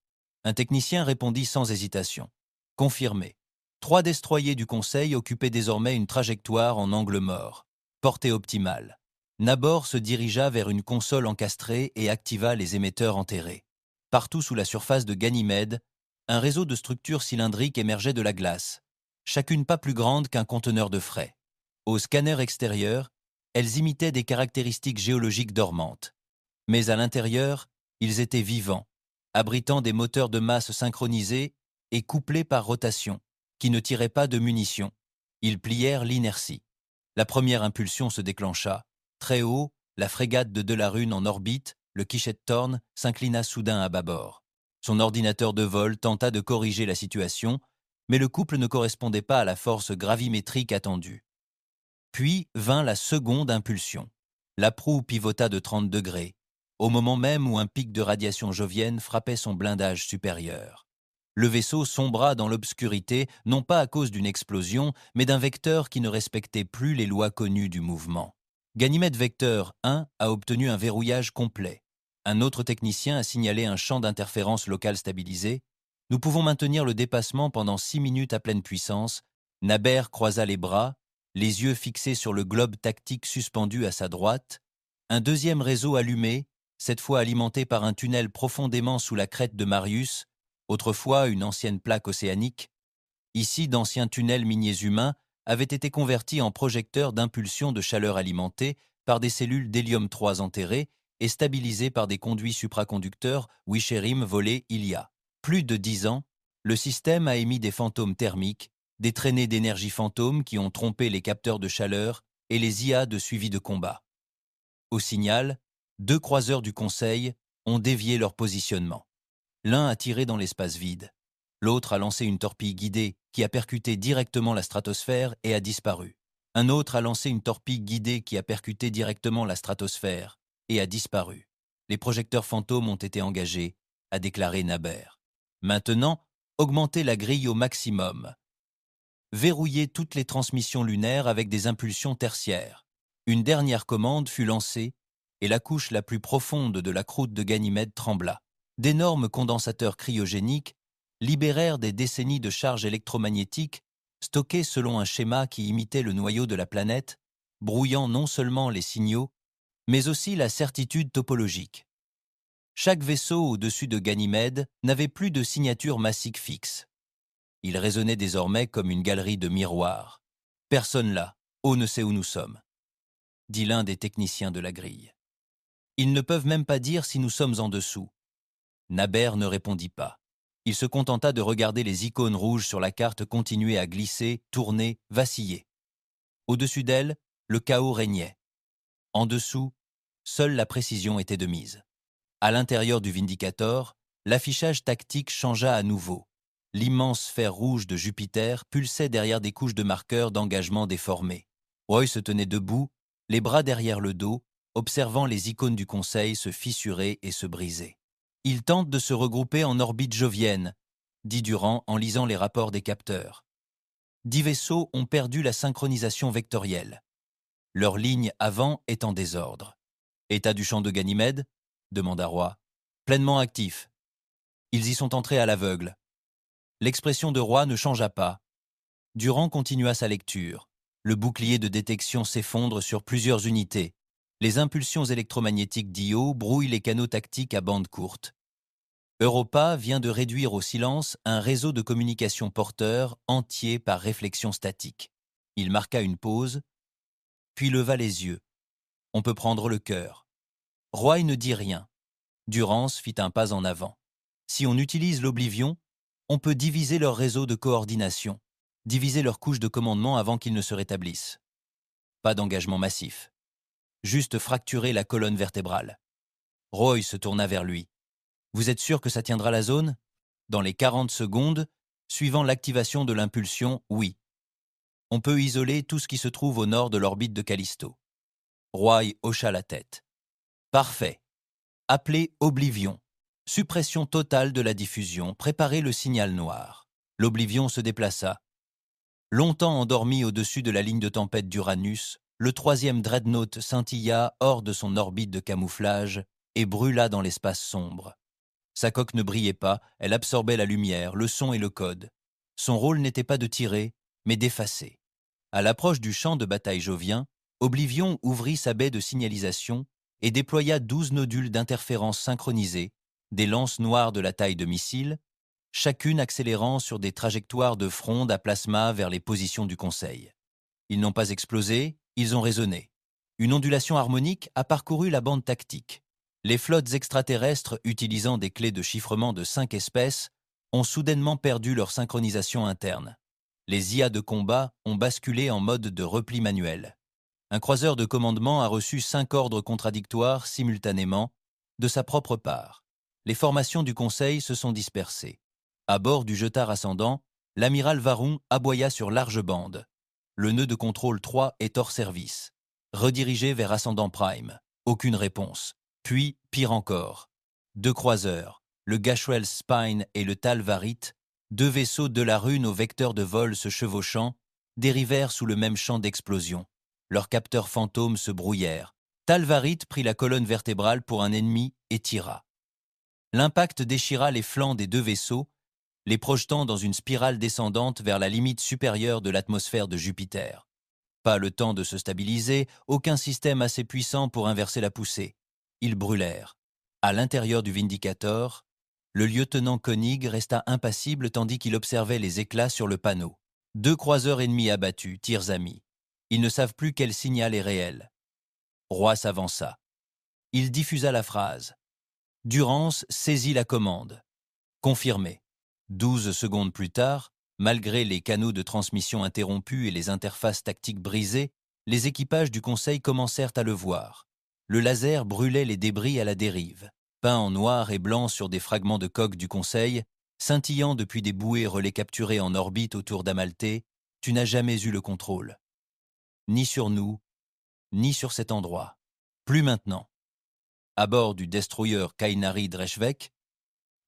Un technicien répondit sans hésitation. Confirmé. 3 destroyers du Conseil occupaient désormais une trajectoire en angle mort. Portée optimale. Nabor se dirigea vers une console encastrée et activa les émetteurs enterrés. Partout sous la surface de Ganymède, un réseau de structures cylindriques émergeait de la glace, chacune pas plus grande qu'un conteneur de frais. Au scanner extérieur, elles imitaient des caractéristiques géologiques dormantes. Mais à l'intérieur, ils étaient vivants, abritant des moteurs de masse synchronisés et couplés par rotation, qui ne tiraient pas de munitions. Ils plièrent l'inertie. La première impulsion se déclencha. Très haut, la frégate de Delarune en orbite, le Quichette Thorn, s'inclina soudain à bâbord. Son ordinateur de vol tenta de corriger la situation, mais le couple ne correspondait pas à la force gravimétrique attendue. Puis vint la seconde impulsion. La proue pivota de 30 degrés, au moment même où un pic de radiation jovienne frappait son blindage supérieur. Le vaisseau sombra dans l'obscurité, non pas à cause d'une explosion, mais d'un vecteur qui ne respectait plus les lois connues du mouvement. Ganymède Vecteur 1 a obtenu un verrouillage complet. Un autre technicien a signalé un champ d'interférence local stabilisé. Nous pouvons maintenir le dépassement pendant 6 minutes à pleine puissance. Naber croisa les bras, les yeux fixés sur le globe tactique suspendu à sa droite. Un deuxième réseau allumé, cette fois alimenté par un tunnel profondément sous la crête de Marius, autrefois une ancienne plaque océanique. Ici, d'anciens tunnels miniers humains avaient été convertis en projecteurs d'impulsion de chaleur alimentés par des cellules d'hélium-3 enterrées et stabilisés par des conduits supraconducteurs Wisherim volés il y a plus de 10 ans. Le système a émis des fantômes thermiques, des traînées d'énergie fantômes qui ont trompé les capteurs de chaleur et les IA de suivi de combat. Au signal, 2 croiseurs du Conseil ont dévié leur positionnement. L'un a tiré dans l'espace vide. L'autre a lancé une torpille guidée qui a percuté directement la stratosphère et a disparu. Un autre a lancé une torpille guidée qui a percuté directement la stratosphère et a disparu. Les projecteurs fantômes ont été engagés, a déclaré Naber. Maintenant, augmentez la grille au maximum. Verrouillez toutes les transmissions lunaires avec des impulsions tertiaires. Une dernière commande fut lancée et la couche la plus profonde de la croûte de Ganymède trembla. D'énormes condensateurs cryogéniques libérèrent des décennies de charges électromagnétiques stockées selon un schéma qui imitait le noyau de la planète, brouillant non seulement les signaux, mais aussi la certitude topologique. Chaque vaisseau au-dessus de Ganymède n'avait plus de signature massique fixe. Il résonnait désormais comme une galerie de miroirs. Personne là, on ne sait où nous sommes, dit l'un des techniciens de la grille. Ils ne peuvent même pas dire si nous sommes en dessous. Naber ne répondit pas. Il se contenta de regarder les icônes rouges sur la carte continuer à glisser, tourner, vaciller. Au-dessus d'elle, le chaos régnait. En dessous, seule la précision était de mise. À l'intérieur du Vindicator, l'affichage tactique changea à nouveau. L'immense sphère rouge de Jupiter pulsait derrière des couches de marqueurs d'engagement déformées. Roy se tenait debout, les bras derrière le dos, observant les icônes du Conseil se fissurer et se briser. Ils tentent de se regrouper en orbite jovienne, dit Durand en lisant les rapports des capteurs. 10 vaisseaux ont perdu la synchronisation vectorielle. Leur ligne avant est en désordre. État du champ de Ganymède ? Demanda Roy. Pleinement actif. Ils y sont entrés à l'aveugle. L'expression de Roy ne changea pas. Durand continua sa lecture. Le bouclier de détection s'effondre sur plusieurs unités. Les impulsions électromagnétiques d'Io brouillent les canaux tactiques à bande courte. Europa vient de réduire au silence un réseau de communication porteur entier par réflexion statique. Il marqua une pause, puis leva les yeux. On peut prendre le cœur. Roy ne dit rien. Durance fit un pas en avant. Si on utilise l'oblivion, on peut diviser leur réseau de coordination, diviser leur couche de commandement avant qu'ils ne se rétablissent. Pas d'engagement massif. Juste fracturer la colonne vertébrale. Roy se tourna vers lui. Vous êtes sûr que ça tiendra la zone ? Dans les 40 secondes, suivant l'activation de l'impulsion, oui. On peut isoler tout ce qui se trouve au nord de l'orbite de Callisto. Roy hocha la tête. Parfait. Appelez Oblivion. Suppression totale de la diffusion, préparez le signal noir. L'Oblivion se déplaça. Longtemps endormi au-dessus de la ligne de tempête d'Uranus, le 3e dreadnought scintilla hors de son orbite de camouflage et brûla dans l'espace sombre. Sa coque ne brillait pas, elle absorbait la lumière, le son et le code. Son rôle n'était pas de tirer, mais d'effacer. À l'approche du champ de bataille jovien, Oblivion ouvrit sa baie de signalisation et déploya 12 nodules d'interférence synchronisés, des lances noires de la taille de missiles, chacune accélérant sur des trajectoires de fronde à plasma vers les positions du Conseil. Ils n'ont pas explosé, ils ont résonné. Une ondulation harmonique a parcouru la bande tactique. Les flottes extraterrestres utilisant des clés de chiffrement de 5 espèces ont soudainement perdu leur synchronisation interne. Les IA de combat ont basculé en mode de repli manuel. Un croiseur de commandement a reçu 5 ordres contradictoires simultanément de sa propre part. Les formations du Conseil se sont dispersées. À bord du jetard ascendant, l'amiral Varun aboya sur large bande. Le nœud de contrôle 3 est hors service. Redirigé vers Ascendant Prime. Aucune réponse. Puis, pire encore. 2 croiseurs, le Gashwell Spine et le Talvarit, 2 vaisseaux de la Rune au vecteur de vol se chevauchant, dérivèrent sous le même champ d'explosion. Leurs capteurs fantômes se brouillèrent. Talvarit prit la colonne vertébrale pour un ennemi et tira. L'impact déchira les flancs des 2 vaisseaux, les projetant dans une spirale descendante vers la limite supérieure de l'atmosphère de Jupiter. Pas le temps de se stabiliser, aucun système assez puissant pour inverser la poussée. Ils brûlèrent. À l'intérieur du Vindicator, le lieutenant Koenig resta impassible tandis qu'il observait les éclats sur le panneau. 2 croiseurs ennemis abattus, tirs amis. Ils ne savent plus quel signal est réel. Roy s'avança. Il diffusa la phrase. Durance saisit la commande. Confirmé. 12 secondes plus tard, malgré les canaux de transmission interrompus et les interfaces tactiques brisées, les équipages du Conseil commencèrent à le voir. Le laser brûlait les débris à la dérive, peints en noir et blanc sur des fragments de coque du Conseil, scintillant depuis des bouées relais capturées en orbite autour d'Amalthée. Tu n'as jamais eu le contrôle. Ni sur nous, ni sur cet endroit. Plus maintenant. À bord du destroyer Kainari Dreshvek,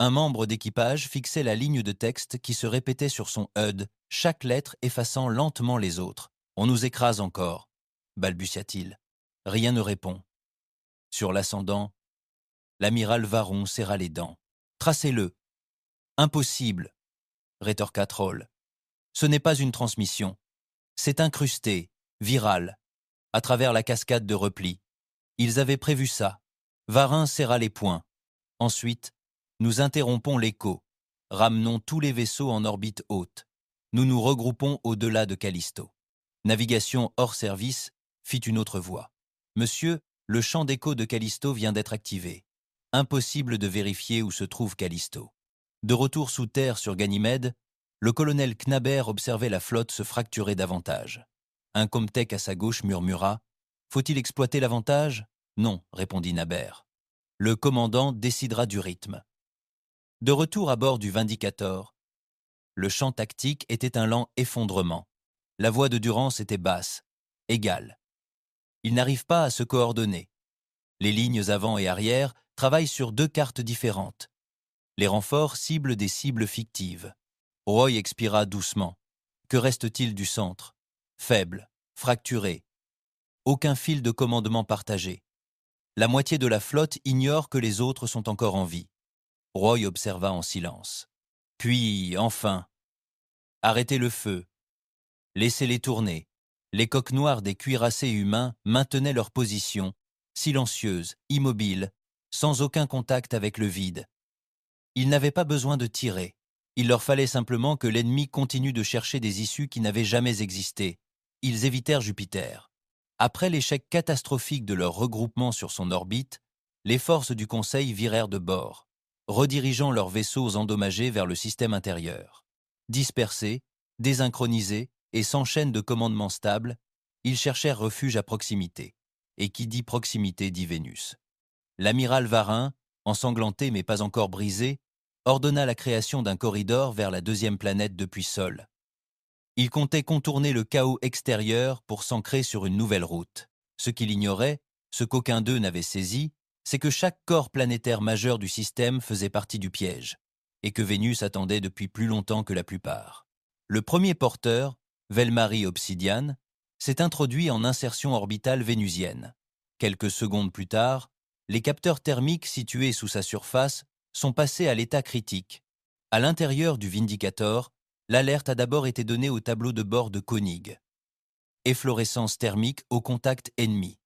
un membre d'équipage fixait la ligne de texte qui se répétait sur son HUD, chaque lettre effaçant lentement les autres. « On nous écrase encore », balbutia-t-il. Rien ne répond. Sur l'ascendant, l'amiral Varun serra les dents. « Tracez-le !»« Impossible !» rétorqua Troll. « Ce n'est pas une transmission. C'est incrusté, viral, à travers la cascade de repli. Ils avaient prévu ça. » Varin serra les poings. Ensuite, nous interrompons l'écho, ramenons tous les vaisseaux en orbite haute. Nous nous regroupons au-delà de Callisto. Navigation hors service, fit une autre voix. Monsieur, le champ d'écho de Callisto vient d'être activé. Impossible de vérifier où se trouve Callisto. De retour sous terre sur Ganymède, le colonel Knaber observait la flotte se fracturer davantage. Un Comtech à sa gauche murmura « Faut-il exploiter l'avantage ?» « Non, répondit Naber. Le commandant décidera du rythme. De retour à bord du Vindicator, le champ tactique était un lent effondrement. La voix de Durance était basse, égale. Ils n'arrivent pas à se coordonner. Les lignes avant et arrière travaillent sur 2 cartes différentes. Les renforts ciblent des cibles fictives. Roy expira doucement. Que reste-t-il du centre? Faible, fracturé. Aucun fil de commandement partagé. La moitié de la flotte ignore que les autres sont encore en vie. Roy observa en silence. Puis, enfin, arrêtez le feu. Laissez-les tourner. Les coques noires des cuirassés humains maintenaient leur position, silencieuses, immobiles, sans aucun contact avec le vide. Ils n'avaient pas besoin de tirer. Il leur fallait simplement que l'ennemi continue de chercher des issues qui n'avaient jamais existé. Ils évitèrent Jupiter. Après l'échec catastrophique de leur regroupement sur son orbite, les forces du Conseil virèrent de bord, redirigeant leurs vaisseaux endommagés vers le système intérieur. Dispersés, désynchronisés et sans chaîne de commandement stable, ils cherchèrent refuge à proximité. Et qui dit proximité dit Vénus. L'amiral Varin, ensanglanté mais pas encore brisé, ordonna la création d'un corridor vers la 2e planète depuis Sol. Il comptait contourner le chaos extérieur pour s'ancrer sur une nouvelle route. Ce qu'il ignorait, ce qu'aucun d'eux n'avait saisi, c'est que chaque corps planétaire majeur du système faisait partie du piège, et que Vénus attendait depuis plus longtemps que la plupart. Le premier porteur, Velmari Obsidian, s'est introduit en insertion orbitale vénusienne. Quelques secondes plus tard, les capteurs thermiques situés sous sa surface sont passés à l'état critique. À l'intérieur du Vindicator, l'alerte a d'abord été donnée au tableau de bord de Koenig. Efflorescence thermique au contact ennemi.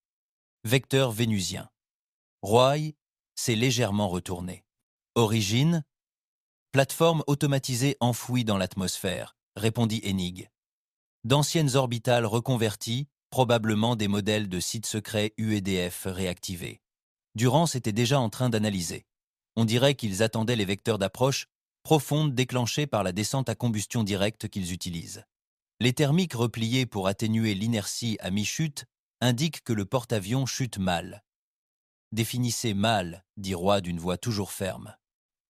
Vecteur vénusien. Roy s'est légèrement retourné. Origine, plateforme automatisée enfouie dans l'atmosphère, répondit Enig. D'anciennes orbitales reconverties, probablement des modèles de sites secrets UEDF réactivés. Durance était déjà en train d'analyser. On dirait qu'ils attendaient les vecteurs d'approche profonde déclenchés par la descente à combustion directe qu'ils utilisent. Les thermiques repliés pour atténuer l'inertie à mi-chute indiquent que le porte-avions chute mal. Définissez mal, dit Roy d'une voix toujours ferme.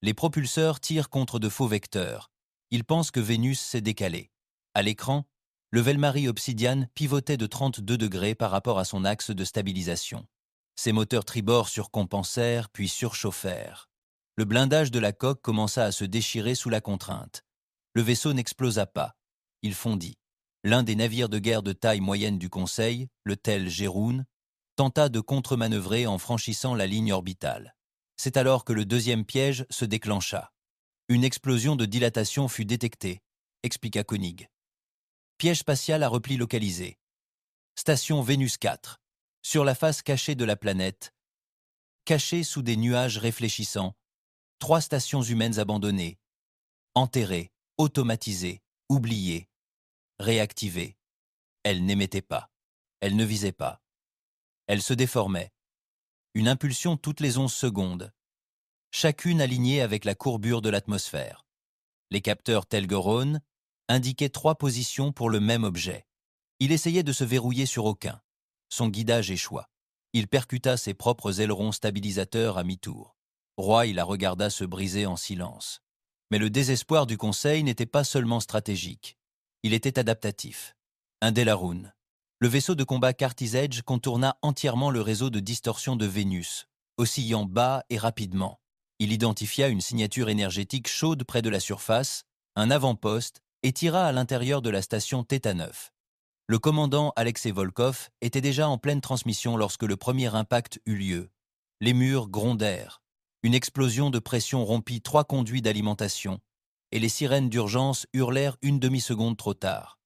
Les propulseurs tirent contre de faux vecteurs. Ils pensent que Vénus s'est décalée. À l'écran, le Velmary Obsidian pivotait de 32 degrés par rapport à son axe de stabilisation. Ses moteurs tribord surcompensèrent puis surchauffèrent. Le blindage de la coque commença à se déchirer sous la contrainte. Le vaisseau n'explosa pas. Il fondit. L'un des navires de guerre de taille moyenne du Conseil, le tel Géroun, tenta de contre-manœuvrer en franchissant la ligne orbitale. C'est alors que le deuxième piège se déclencha. Une explosion de dilatation fut détectée, expliqua Koenig. Piège spatial à repli localisé. Station Vénus 4. Sur la face cachée de la planète, cachée sous des nuages réfléchissants, 3 stations humaines abandonnées, enterrées, automatisées, oubliées, réactivées. Elles n'émettaient pas. Elles ne visaient pas. Elles se déformaient. Une impulsion toutes les 11 secondes, chacune alignée avec la courbure de l'atmosphère. Les capteurs Telgeron indiquaient 3 positions pour le même objet. Il essayait de se verrouiller sur aucun. Son guidage échoua. Il percuta ses propres ailerons stabilisateurs à mi-tour. Roy la regarda se briser en silence. Mais le désespoir du Conseil n'était pas seulement stratégique. Il était adaptatif. Un Delaroon. Le vaisseau de combat Cart's Edge contourna entièrement le réseau de distorsion de Vénus, oscillant bas et rapidement. Il identifia une signature énergétique chaude près de la surface, un avant-poste, et tira à l'intérieur de la station Theta 9. Le commandant Alexei Volkov était déjà en pleine transmission lorsque le premier impact eut lieu. Les murs grondèrent. Une explosion de pression rompit 3 conduits d'alimentation, et les sirènes d'urgence hurlèrent une demi-seconde trop tard.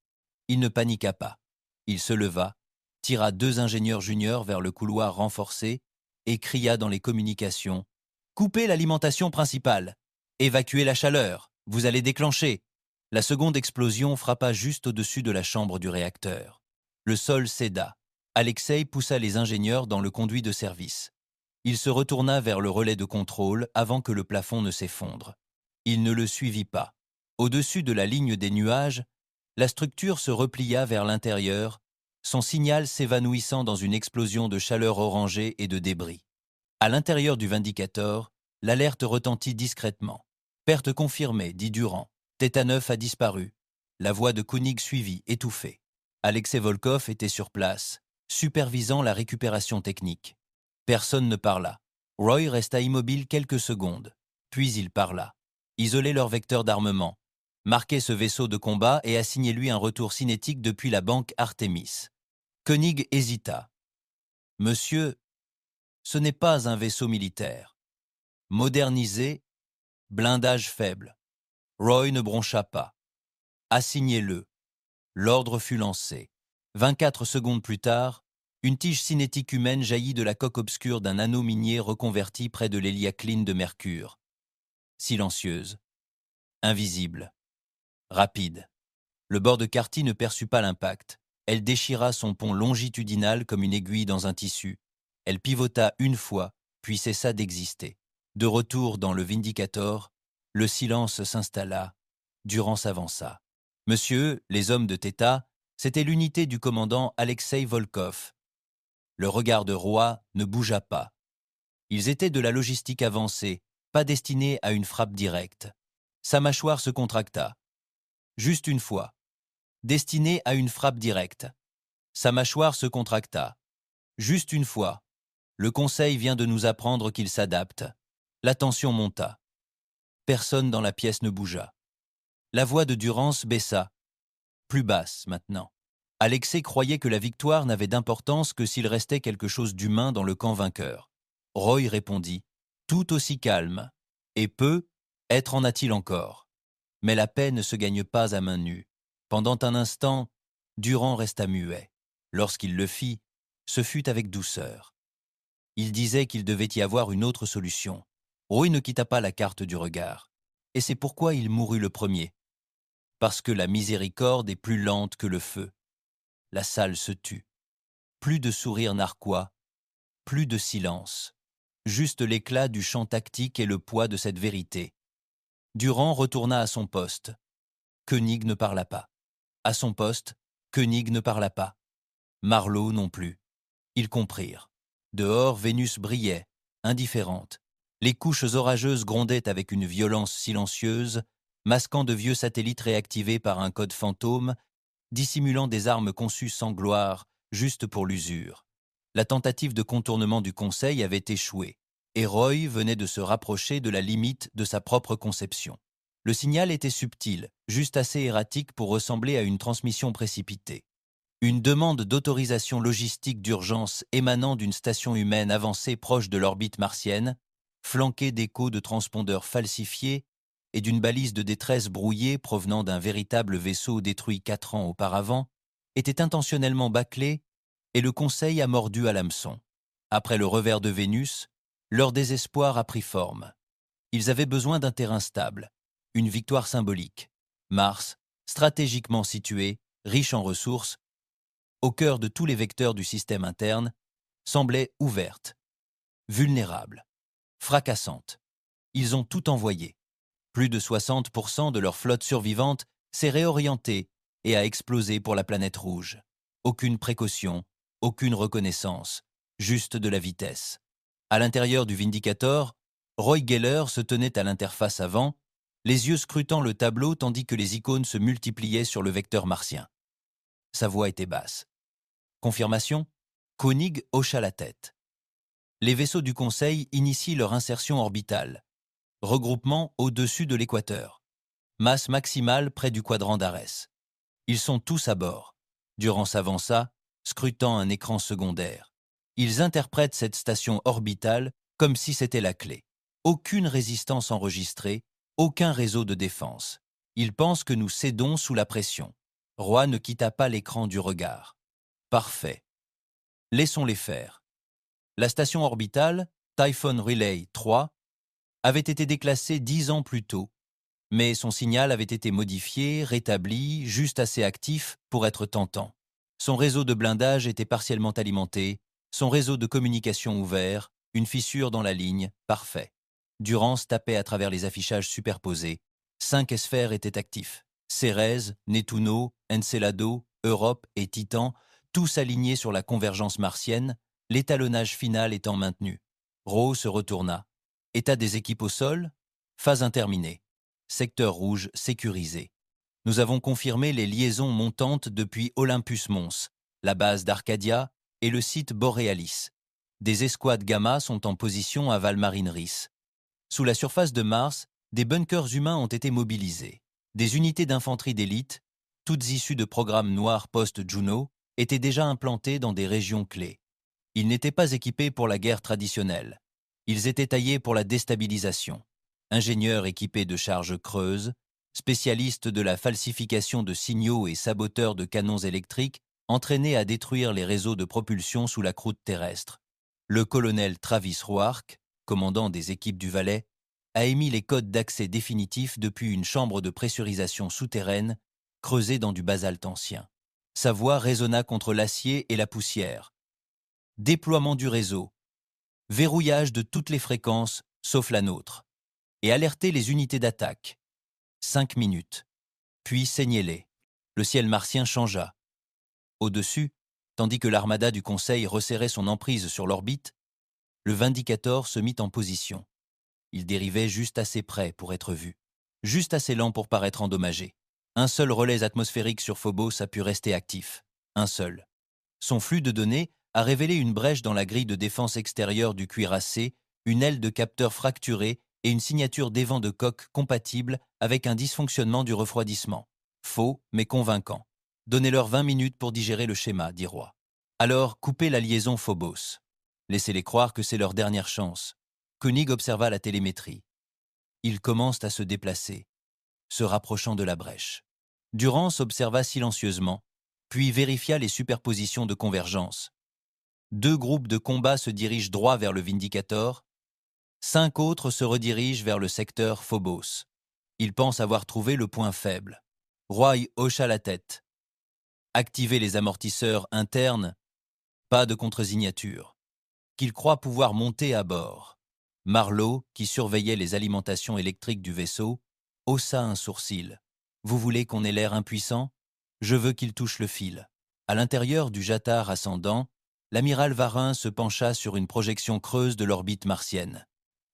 Il ne paniqua pas. Il se leva, tira 2 ingénieurs juniors vers le couloir renforcé et cria dans les communications « Coupez l'alimentation principale! Évacuez la chaleur! Vous allez déclencher !» La seconde explosion frappa juste au-dessus de la chambre du réacteur. Le sol céda. Alexei poussa les ingénieurs dans le conduit de service. Il se retourna vers le relais de contrôle avant que le plafond ne s'effondre. Il ne le suivit pas. Au-dessus de la ligne des nuages, la structure se replia vers l'intérieur, son signal s'évanouissant dans une explosion de chaleur orangée et de débris. À l'intérieur du Vindicator, l'alerte retentit discrètement. Perte confirmée, dit Durand. Theta 9 a disparu. La voix de Koenig suivit, étouffée. Alexei Volkov était sur place, supervisant la récupération technique. Personne ne parla. Roy resta immobile quelques secondes. Puis il parla. Isolez leur vecteur d'armement. Marquez ce vaisseau de combat et assignez-lui un retour cinétique depuis la banque Artemis. Koenig hésita. Monsieur, ce n'est pas un vaisseau militaire. Modernisé, blindage faible. Roy ne broncha pas. Assignez-le. L'ordre fut lancé. 24 secondes plus tard, une tige cinétique humaine jaillit de la coque obscure d'un anneau minier reconverti près de l'héliacline de Mercure. Silencieuse. Invisible. Rapide. Le bord de Carty ne perçut pas l'impact. Elle déchira son pont longitudinal comme une aiguille dans un tissu. Elle pivota une fois, puis cessa d'exister. De retour dans le Vindicator, le silence s'installa. Durand s'avança. Monsieur, les hommes de Theta, c'était l'unité du commandant Alexei Volkov. Le regard de Roy ne bougea pas. Ils étaient de la logistique avancée, pas destinés à une frappe directe. Sa mâchoire se contracta. Juste une fois. Destinée à une frappe directe. Sa mâchoire se contracta. Juste une fois. Le Conseil vient de nous apprendre qu'il s'adapte. La tension monta. Personne dans la pièce ne bougea. La voix de Durance baissa. Plus basse maintenant. Alexei croyait que la victoire n'avait d'importance que s'il restait quelque chose d'humain dans le camp vainqueur. Roy répondit, tout aussi calme. Et peu, être en a-t-il encore. Mais la paix ne se gagne pas à main nue. Pendant un instant, Durand resta muet. Lorsqu'il le fit, ce fut avec douceur. Il disait qu'il devait y avoir une autre solution. Roy ne quitta pas la carte du regard. Et c'est pourquoi il mourut le premier. Parce que la miséricorde est plus lente que le feu. La salle se tut. Plus de sourires narquois, plus de silence. Juste l'éclat du chant tactique et le poids de cette vérité. Durand retourna à son poste. Koenig ne parla pas. À son poste, Koenig ne parla pas. Marlowe non plus. Ils comprirent. Dehors, Vénus brillait, indifférente. Les couches orageuses grondaient avec une violence silencieuse, masquant de vieux satellites réactivés par un code fantôme, dissimulant des armes conçues sans gloire, juste pour l'usure. La tentative de contournement du Conseil avait échoué, et Roy venait de se rapprocher de la limite de sa propre conception. Le signal était subtil, juste assez erratique pour ressembler à une transmission précipitée. Une demande d'autorisation logistique d'urgence émanant d'une station humaine avancée proche de l'orbite martienne, flanquée d'échos de transpondeurs falsifiés et d'une balise de détresse brouillée provenant d'un véritable vaisseau détruit 4 ans auparavant, était intentionnellement bâclée et le Conseil a mordu à l'hameçon. Après le revers de Vénus, leur désespoir a pris forme. Ils avaient besoin d'un terrain stable, une victoire symbolique. Mars, stratégiquement situé, riche en ressources, au cœur de tous les vecteurs du système interne, semblait ouverte, vulnérable, fracassante. Ils ont tout envoyé. Plus de 60% de leur flotte survivante s'est réorientée et a explosé pour la planète rouge. Aucune précaution, aucune reconnaissance, juste de la vitesse. À l'intérieur du Vindicator, Roy Geller se tenait à l'interface avant, les yeux scrutant le tableau tandis que les icônes se multipliaient sur le vecteur martien. Sa voix était basse. Confirmation? Koenig hocha la tête. Les vaisseaux du Conseil initient leur insertion orbitale. Regroupement au-dessus de l'équateur. Masse maximale près du quadrant d'Arès. Ils sont tous à bord. Durand s'avança, scrutant un écran secondaire. Ils interprètent cette station orbitale comme si c'était la clé. Aucune résistance enregistrée, aucun réseau de défense. Ils pensent que nous cédons sous la pression. Roy ne quitta pas l'écran du regard. Parfait. Laissons-les faire. La station orbitale, Typhon Relay 3, avait été déclassée 10 ans plus tôt, mais son signal avait été modifié, rétabli, juste assez actif pour être tentant. Son réseau de blindage était partiellement alimenté, son réseau de communication ouvert, une fissure dans la ligne, parfait. Durance tapait à travers les affichages superposés. 5 sphères étaient actifs. Cérès, Nettuno, Encelado, Europe et Titan, tous alignés sur la convergence martienne, l'étalonnage final étant maintenu. Rowe se retourna. État des équipes au sol, phase interminée. Secteur rouge sécurisé. Nous avons confirmé les liaisons montantes depuis Olympus Mons, la base d'Arcadia et le site Borealis. Des escouades Gamma sont en position à Valmarineris. Sous la surface de Mars, des bunkers humains ont été mobilisés. Des unités d'infanterie d'élite, toutes issues de programmes noirs post-Juno, étaient déjà implantées dans des régions clés. Ils n'étaient pas équipés pour la guerre traditionnelle. Ils étaient taillés pour la déstabilisation. Ingénieurs équipés de charges creuses, spécialistes de la falsification de signaux et saboteurs de canons électriques, entraînés à détruire les réseaux de propulsion sous la croûte terrestre. Le colonel Travis Roark, commandant des équipes du Valais, a émis les codes d'accès définitifs depuis une chambre de pressurisation souterraine creusée dans du basalte ancien. Sa voix résonna contre l'acier et la poussière. Déploiement du réseau. Verrouillage de toutes les fréquences, sauf la nôtre. Et alerter les unités d'attaque. 5 minutes. Puis saignez-les. Le ciel martien changea. Au-dessus, tandis que l'armada du Conseil resserrait son emprise sur l'orbite, le Vindicator se mit en position. Il dérivait juste assez près pour être vu, juste assez lent pour paraître endommagé. Un seul relais atmosphérique sur Phobos a pu rester actif. Un seul. Son flux de données a révélé une brèche dans la grille de défense extérieure du cuirassé, une aile de capteur fracturée et une signature d'évent de coque compatible avec un dysfonctionnement du refroidissement. Faux, mais convaincant. Donnez-leur 20 minutes pour digérer le schéma, dit Roy. Alors, coupez la liaison Phobos. Laissez-les croire que c'est leur dernière chance. Koenig observa la télémétrie. Ils commencent à se déplacer, se rapprochant de la brèche. Durance observa silencieusement, puis vérifia les superpositions de convergence. 2 groupes de combat se dirigent droit vers le Vindicator, 5 autres se redirigent vers le secteur Phobos. Il pense avoir trouvé le point faible. Roy hocha la tête. Activer les amortisseurs internes, pas de contre-signature. Qu'il croit pouvoir monter à bord. Marlowe, qui surveillait les alimentations électriques du vaisseau, haussa un sourcil. Vous voulez qu'on ait l'air impuissant? Je veux qu'il touche le fil. À l'intérieur du Jatar ascendant, l'amiral Varin se pencha sur une projection creuse de l'orbite martienne.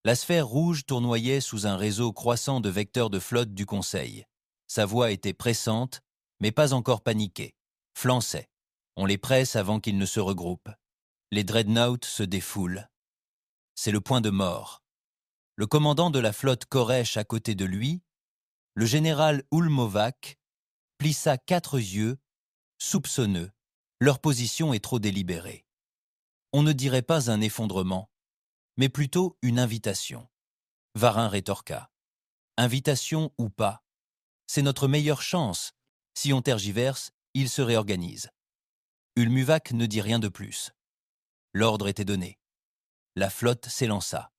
La sphère rouge tournoyait sous un réseau croissant de vecteurs de flotte du Conseil. Sa voix était pressante, mais pas encore paniquée. Flançait. On les presse avant qu'ils ne se regroupent. Les dreadnoughts se défoulent. C'est le point de mort. Le commandant de la flotte Koresh à côté de lui, le général Ulmovac, plissa 4 yeux, soupçonneux. Leur position est trop délibérée. On ne dirait pas un effondrement, mais plutôt une invitation. Varin rétorqua. Invitation ou pas, c'est notre meilleure chance. Si on tergiverse, il se réorganise. Ulmuvac ne dit rien de plus. L'ordre était donné. La flotte s'élança.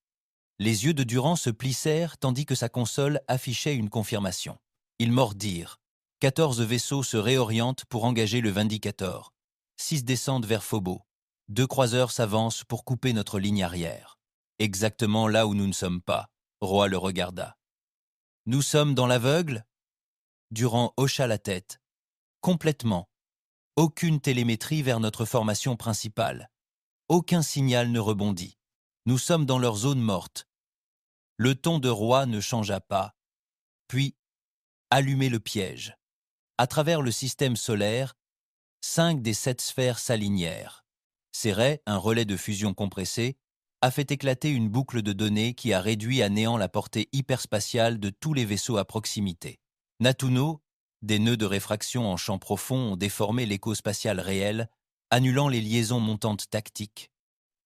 Les yeux de Durand se plissèrent tandis que sa console affichait une confirmation. Ils mordirent. 14 vaisseaux se réorientent pour engager le Vindicator. 6 descendent vers Phobos. 2 croiseurs s'avancent pour couper notre ligne arrière. Exactement là où nous ne sommes pas. Roy le regarda. Nous sommes dans l'aveugle? Durand hocha la tête. Complètement. Aucune télémétrie vers notre formation principale. Aucun signal ne rebondit. Nous sommes dans leur zone morte. Le ton de Roy ne changea pas. Puis, allumez le piège. À travers le système solaire, 5 des 7 sphères s'alignèrent. Céret, un relais de fusion compressé, a fait éclater une boucle de données qui a réduit à néant la portée hyperspatiale de tous les vaisseaux à proximité. Natuno, des nœuds de réfraction en champ profond ont déformé l'écho spatial réel, annulant les liaisons montantes tactiques.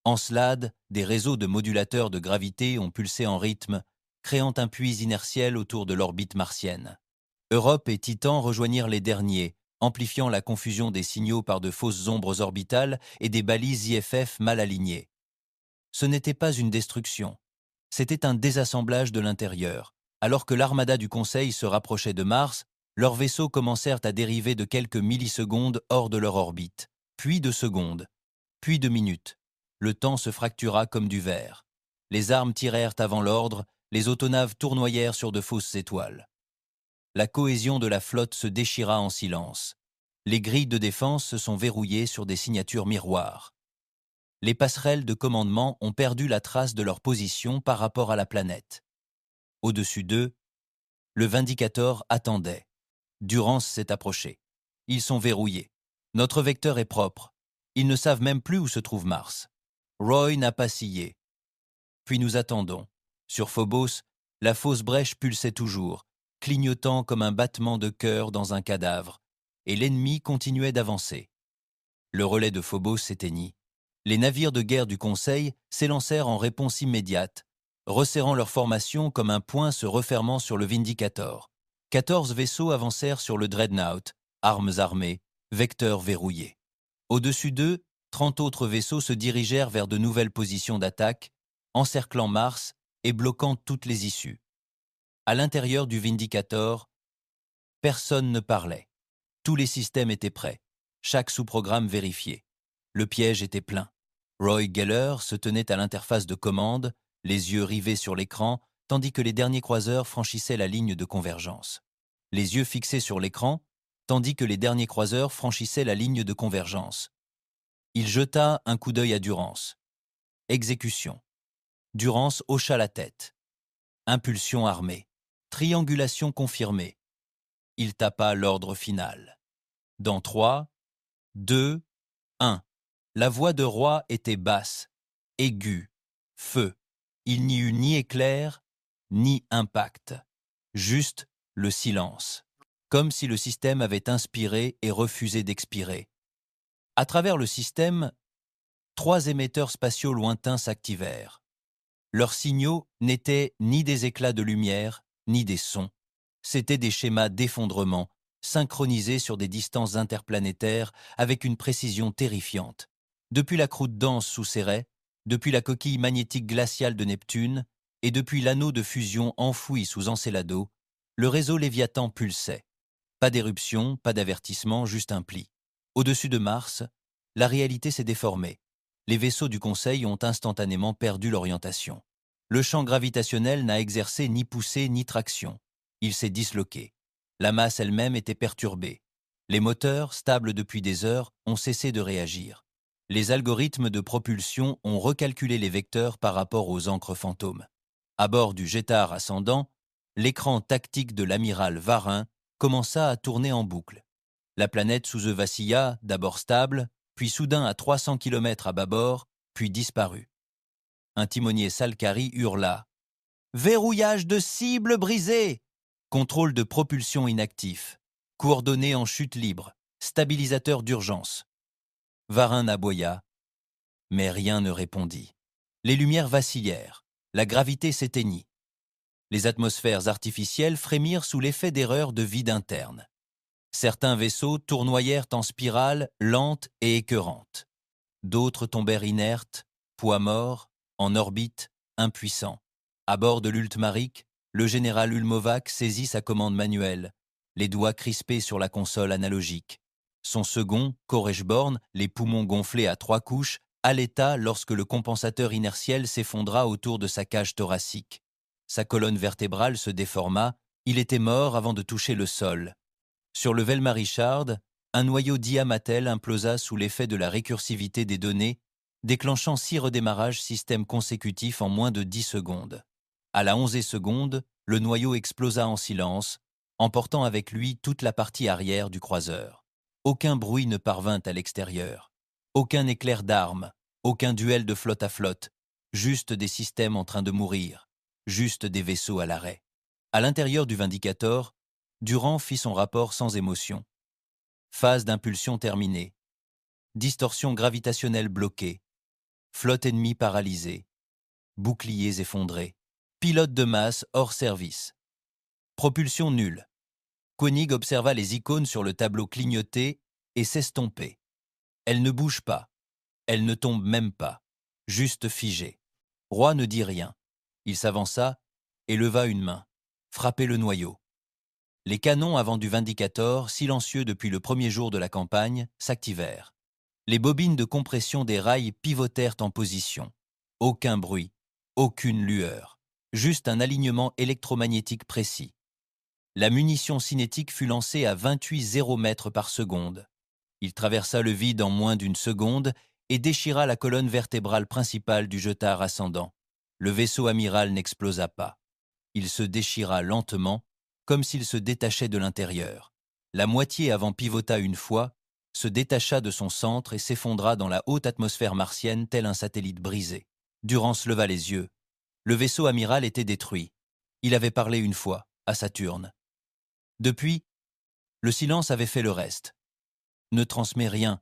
Encelade, des réseaux de modulateurs de gravité ont pulsé en rythme, créant un puits inertiel autour de l'orbite martienne. Europe et Titan rejoignirent les derniers, amplifiant la confusion des signaux par de fausses ombres orbitales et des balises IFF mal alignées. Ce n'était pas une destruction, c'était un désassemblage de l'intérieur. Alors que l'armada du Conseil se rapprochait de Mars, leurs vaisseaux commencèrent à dériver de quelques millisecondes hors de leur orbite, puis de secondes, puis de minutes. Le temps se fractura comme du verre. Les armes tirèrent avant l'ordre, les autonaves tournoyèrent sur de fausses étoiles. La cohésion de la flotte se déchira en silence. Les grilles de défense se sont verrouillées sur des signatures miroirs. Les passerelles de commandement ont perdu la trace de leur position par rapport à la planète. Au-dessus d'eux, le Vindicator attendait. Durance s'est approché. Ils sont verrouillés. Notre vecteur est propre. Ils ne savent même plus où se trouve Mars. Roy n'a pas scié. Puis nous attendons. Sur Phobos, la fausse brèche pulsait toujours, clignotant comme un battement de cœur dans un cadavre, et l'ennemi continuait d'avancer. Le relais de Phobos s'éteignit. Les navires de guerre du Conseil s'élancèrent en réponse immédiate, resserrant leur formation comme un poing se refermant sur le Vindicator. 14 vaisseaux avancèrent sur le Dreadnought, armes armées, vecteurs verrouillés. Au-dessus d'eux, 30 autres vaisseaux se dirigèrent vers de nouvelles positions d'attaque, encerclant Mars et bloquant toutes les issues. À l'intérieur du Vindicator, personne ne parlait. Tous les systèmes étaient prêts, chaque sous-programme vérifié. Le piège était plein. Roy Geller se tenait à l'interface de commande, les yeux rivés sur l'écran, tandis que les derniers croiseurs franchissaient la ligne de convergence. Les yeux fixés sur l'écran, tandis que les derniers croiseurs franchissaient la ligne de convergence. Il jeta un coup d'œil à Durance. Exécution. Durance hocha la tête. Impulsion armée. Triangulation confirmée. Il tapa l'ordre final. Dans 3, 2, 1. La voix de Roy était basse, aiguë, feu. Il n'y eut ni éclair, ni impact. Juste le silence. Comme si le système avait inspiré et refusé d'expirer. À travers le système, 3 émetteurs spatiaux lointains s'activèrent. Leurs signaux n'étaient ni des éclats de lumière, ni des sons. C'étaient des schémas d'effondrement, synchronisés sur des distances interplanétaires avec une précision terrifiante. Depuis la croûte dense sous Céret, depuis la coquille magnétique glaciale de Neptune, et depuis l'anneau de fusion enfoui sous Encelado, le réseau Léviathan pulsait. Pas d'éruption, pas d'avertissement, juste un pli. Au-dessus de Mars, la réalité s'est déformée. Les vaisseaux du Conseil ont instantanément perdu l'orientation. Le champ gravitationnel n'a exercé ni poussée ni traction. Il s'est disloqué. La masse elle-même était perturbée. Les moteurs, stables depuis des heures, ont cessé de réagir. Les algorithmes de propulsion ont recalculé les vecteurs par rapport aux ancres fantômes. À bord du Jetard ascendant, l'écran tactique de l'amiral Varin commença à tourner en boucle. La planète sous eux vacilla, d'abord stable, puis soudain à 300 km à bâbord, puis disparut. Un timonier Salcari hurla « Verrouillage de cible brisé ! Contrôle de propulsion inactif. Coordonnées en chute libre. Stabilisateur d'urgence. » Varin aboya, mais rien ne répondit. Les lumières vacillèrent. La gravité s'éteignit. Les atmosphères artificielles frémirent sous l'effet d'erreurs de vide interne. Certains vaisseaux tournoyèrent en spirale lente et écœurante. D'autres tombèrent inertes, poids mort, en orbite, impuissants. À bord de l'Ultmaric, le général Ulmovac saisit sa commande manuelle, les doigts crispés sur la console analogique. Son second, Koreshborn, les poumons gonflés à 3 couches, allaita lorsque le compensateur inertiel s'effondra autour de sa cage thoracique. Sa colonne vertébrale se déforma, il était mort avant de toucher le sol. Sur le Velma Richard, un noyau Diamatel implosa sous l'effet de la récursivité des données, déclenchant 6 redémarrages système consécutifs en moins de 10 secondes. À la 11e seconde, le noyau explosa en silence, emportant avec lui toute la partie arrière du croiseur. Aucun bruit ne parvint à l'extérieur. Aucun éclair d'armes, aucun duel de flotte à flotte, juste des systèmes en train de mourir, juste des vaisseaux à l'arrêt. À l'intérieur du Vindicator, Durand fit son rapport sans émotion. Phase d'impulsion terminée. Distorsion gravitationnelle bloquée. Flotte ennemie paralysée. Boucliers effondrés. Pilote de masse hors service. Propulsion nulle. Koenig observa les icônes sur le tableau clignoter et s'estomper. Elles ne bougent pas. Elles ne tombent même pas. Juste figées. Roy ne dit rien. Il s'avança et leva une main. Frappez le noyau. Les canons avant du Vindicator, silencieux depuis le premier jour de la campagne, s'activèrent. Les bobines de compression des rails pivotèrent en position. Aucun bruit, aucune lueur, juste un alignement électromagnétique précis. La munition cinétique fut lancée à 28,0 mètres par seconde. Il traversa le vide en moins d'une seconde et déchira la colonne vertébrale principale du Jetard ascendant. Le vaisseau amiral n'explosa pas. Il se déchira lentement, comme s'il se détachait de l'intérieur. La moitié avant pivota une fois, se détacha de son centre et s'effondra dans la haute atmosphère martienne tel un satellite brisé. Durand se leva les yeux. Le vaisseau amiral était détruit. Il avait parlé une fois, à Saturne. Depuis, le silence avait fait le reste. « Ne transmets rien »,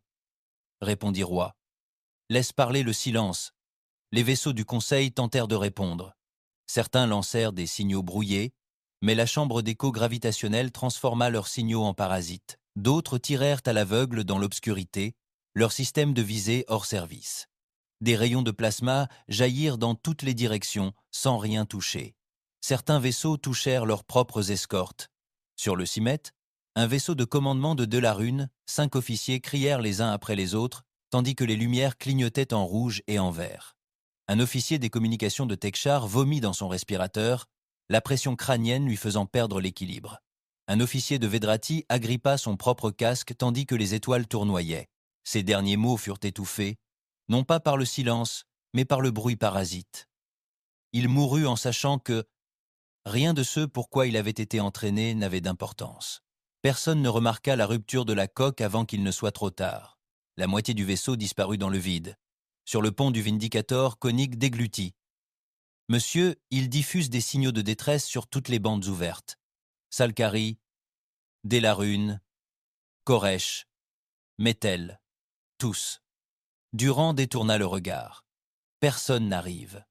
répondit Roy. « Laisse parler le silence. » Les vaisseaux du Conseil tentèrent de répondre. Certains lancèrent des signaux brouillés, mais la chambre d'écho gravitationnelle transforma leurs signaux en parasites. D'autres tirèrent à l'aveugle dans l'obscurité, leur système de visée hors service. Des rayons de plasma jaillirent dans toutes les directions, sans rien toucher. Certains vaisseaux touchèrent leurs propres escortes. Sur le Cimet, un vaisseau de commandement de Delarune, 5 officiers crièrent les uns après les autres, tandis que les lumières clignotaient en rouge et en vert. Un officier des communications de Tekshar vomit dans son respirateur, la pression crânienne lui faisant perdre l'équilibre. Un officier de Vedrati agrippa son propre casque tandis que les étoiles tournoyaient. Ses derniers mots furent étouffés, non pas par le silence, mais par le bruit parasite. Il mourut en sachant que rien de ce pourquoi il avait été entraîné n'avait d'importance. Personne ne remarqua la rupture de la coque avant qu'il ne soit trop tard. La moitié du vaisseau disparut dans le vide. Sur le pont du Vindicator, Koenig déglutit. « Monsieur, il diffuse des signaux de détresse sur toutes les bandes ouvertes. Salcari, Delarune, Koresh, Mettel, tous. » Durand détourna le regard. Personne n'arrive.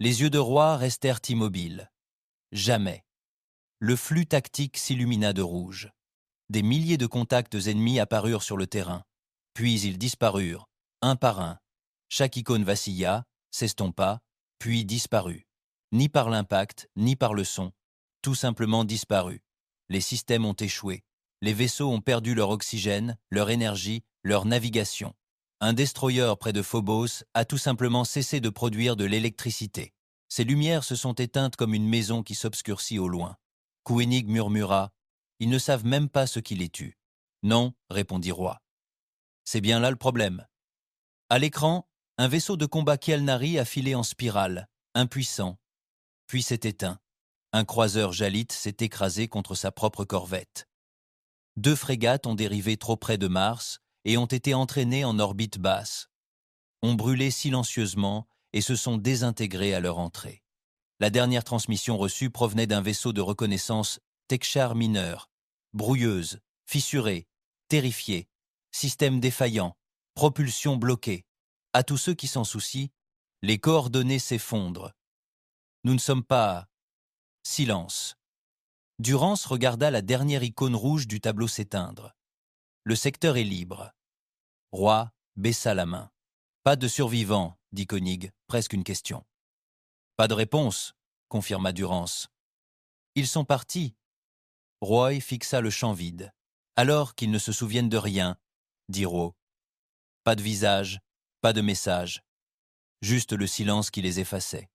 Les yeux de Roy restèrent immobiles. Jamais. Le flux tactique s'illumina de rouge. Des milliers de contacts ennemis apparurent sur le terrain. Puis ils disparurent, un par un. Chaque icône vacilla, s'estompa, puis disparut. Ni par l'impact, ni par le son. Tout simplement disparu. Les systèmes ont échoué. Les vaisseaux ont perdu leur oxygène, leur énergie, leur navigation. Un destroyer près de Phobos a tout simplement cessé de produire de l'électricité. Ses lumières se sont éteintes comme une maison qui s'obscurcit au loin. Koenig murmura « Ils ne savent même pas ce qui les tue. » « Non, répondit Roy. C'est bien là le problème. À l'écran, un vaisseau de combat Kielnari a filé en spirale, impuissant, puis s'est éteint. Un croiseur Jalit s'est écrasé contre sa propre corvette. 2 frégates ont dérivé trop près de Mars et ont été entraînées en orbite basse. Ont brûlé silencieusement et se sont désintégrées à leur entrée. La dernière transmission reçue provenait d'un vaisseau de reconnaissance Tekshar mineur, brouilleuse, fissurée, terrifiée, système défaillant, propulsion bloquée. À tous ceux qui s'en soucient, les coordonnées s'effondrent. Nous ne sommes pas... Silence. Durance regarda la dernière icône rouge du tableau s'éteindre. Le secteur est libre. Roy baissa la main. Pas de survivants, dit Koenig, presque une question. Pas de réponse, confirma Durance. Ils sont partis. Roy fixa le champ vide. Alors qu'ils ne se souviennent de rien, dit Roy. Pas de visage, pas de message. Juste le silence qui les effaçait.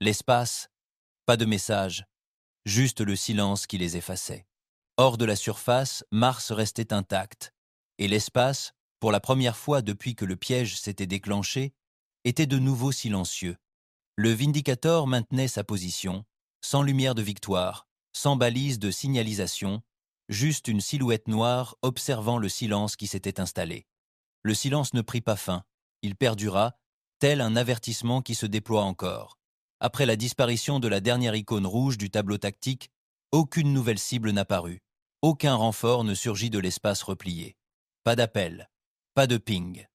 L'espace, pas de message. Juste le silence qui les effaçait. Hors de la surface, Mars restait intact. Et l'espace, pour la première fois depuis que le piège s'était déclenché, était de nouveau silencieux. Le Vindicator maintenait sa position, sans lumière de victoire, sans balise de signalisation, juste une silhouette noire observant le silence qui s'était installé. Le silence ne prit pas fin, il perdura, tel un avertissement qui se déploie encore. Après la disparition de la dernière icône rouge du tableau tactique, aucune nouvelle cible n'apparut. Aucun renfort ne surgit de l'espace replié. Pas d'appel, pas de ping.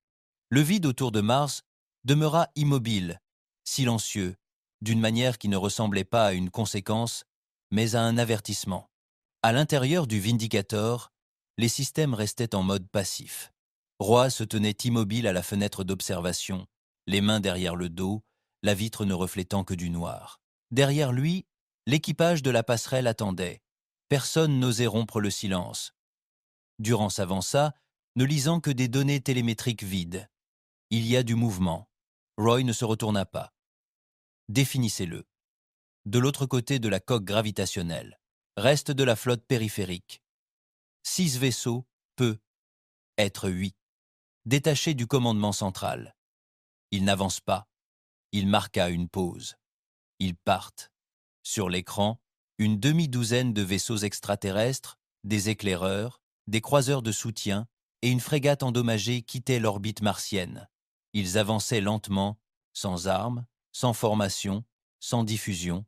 Le vide autour de Mars demeura immobile, silencieux, d'une manière qui ne ressemblait pas à une conséquence, mais à un avertissement. À l'intérieur du Vindicator, les systèmes restaient en mode passif. Roy se tenait immobile à la fenêtre d'observation, les mains derrière le dos, la vitre ne reflétant que du noir. Derrière lui, l'équipage de la passerelle attendait. Personne n'osait rompre le silence. Durance avança, ne lisant que des données télémétriques vides. Il y a du mouvement. Roy ne se retourna pas. Définissez-le. De l'autre côté de la coque gravitationnelle, reste de la flotte périphérique. 6 vaisseaux, peu, être 8. Détachés du commandement central. Ils n'avancent pas. Il marqua une pause. Ils partent. Sur l'écran, une demi-douzaine de vaisseaux extraterrestres, des éclaireurs, des croiseurs de soutien et une frégate endommagée quittaient l'orbite martienne. Ils avançaient lentement, sans armes, sans formation, sans diffusion.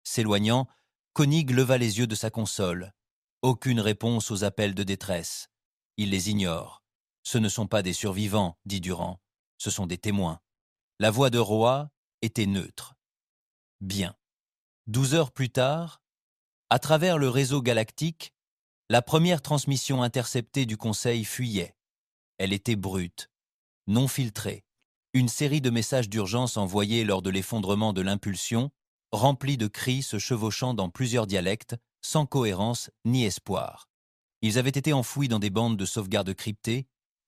S'éloignant, Koenig leva les yeux de sa console. Aucune réponse aux appels de détresse. Il les ignore. Ce ne sont pas des survivants, dit Durand. Ce sont des témoins. La voix de Roy était neutre. Bien. 12 heures plus tard, à travers le réseau galactique, la première transmission interceptée du Conseil fuyait. Elle était brute, non filtrée. Une série de messages d'urgence envoyés lors de l'effondrement de l'impulsion, remplis de cris se chevauchant dans plusieurs dialectes, sans cohérence ni espoir. Ils avaient été enfouis dans des bandes de sauvegarde cryptées,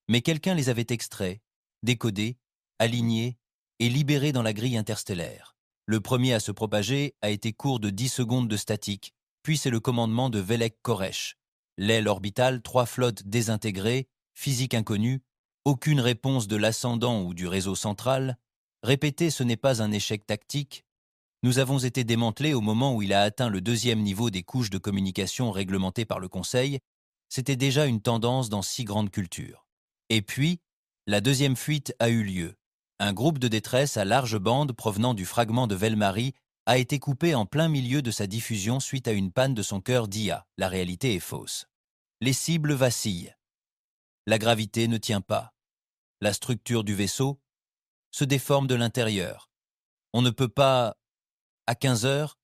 mais quelqu'un les avait extraits, décodés, alignés et libérés dans la grille interstellaire. Le premier à se propager a été court de 10 secondes de statique, puis c'est le commandement de Velek Koresh. L'aile orbitale, 3 flottes désintégrées, physique inconnue, aucune réponse de l'ascendant ou du réseau central. Répéter, ce n'est pas un échec tactique. Nous avons été démantelés au moment où il a atteint le 2e niveau des couches de communication réglementées par le Conseil. C'était déjà une tendance dans 6 grandes cultures. Et puis, la 2e fuite a eu lieu. Un groupe de détresse à large bande provenant du fragment de Velmari a été coupé en plein milieu de sa diffusion suite à une panne de son cœur d'IA. La réalité est fausse. Les cibles vacillent. La gravité ne tient pas. La structure du vaisseau se déforme de l'intérieur. On ne peut pas... À 15 heures,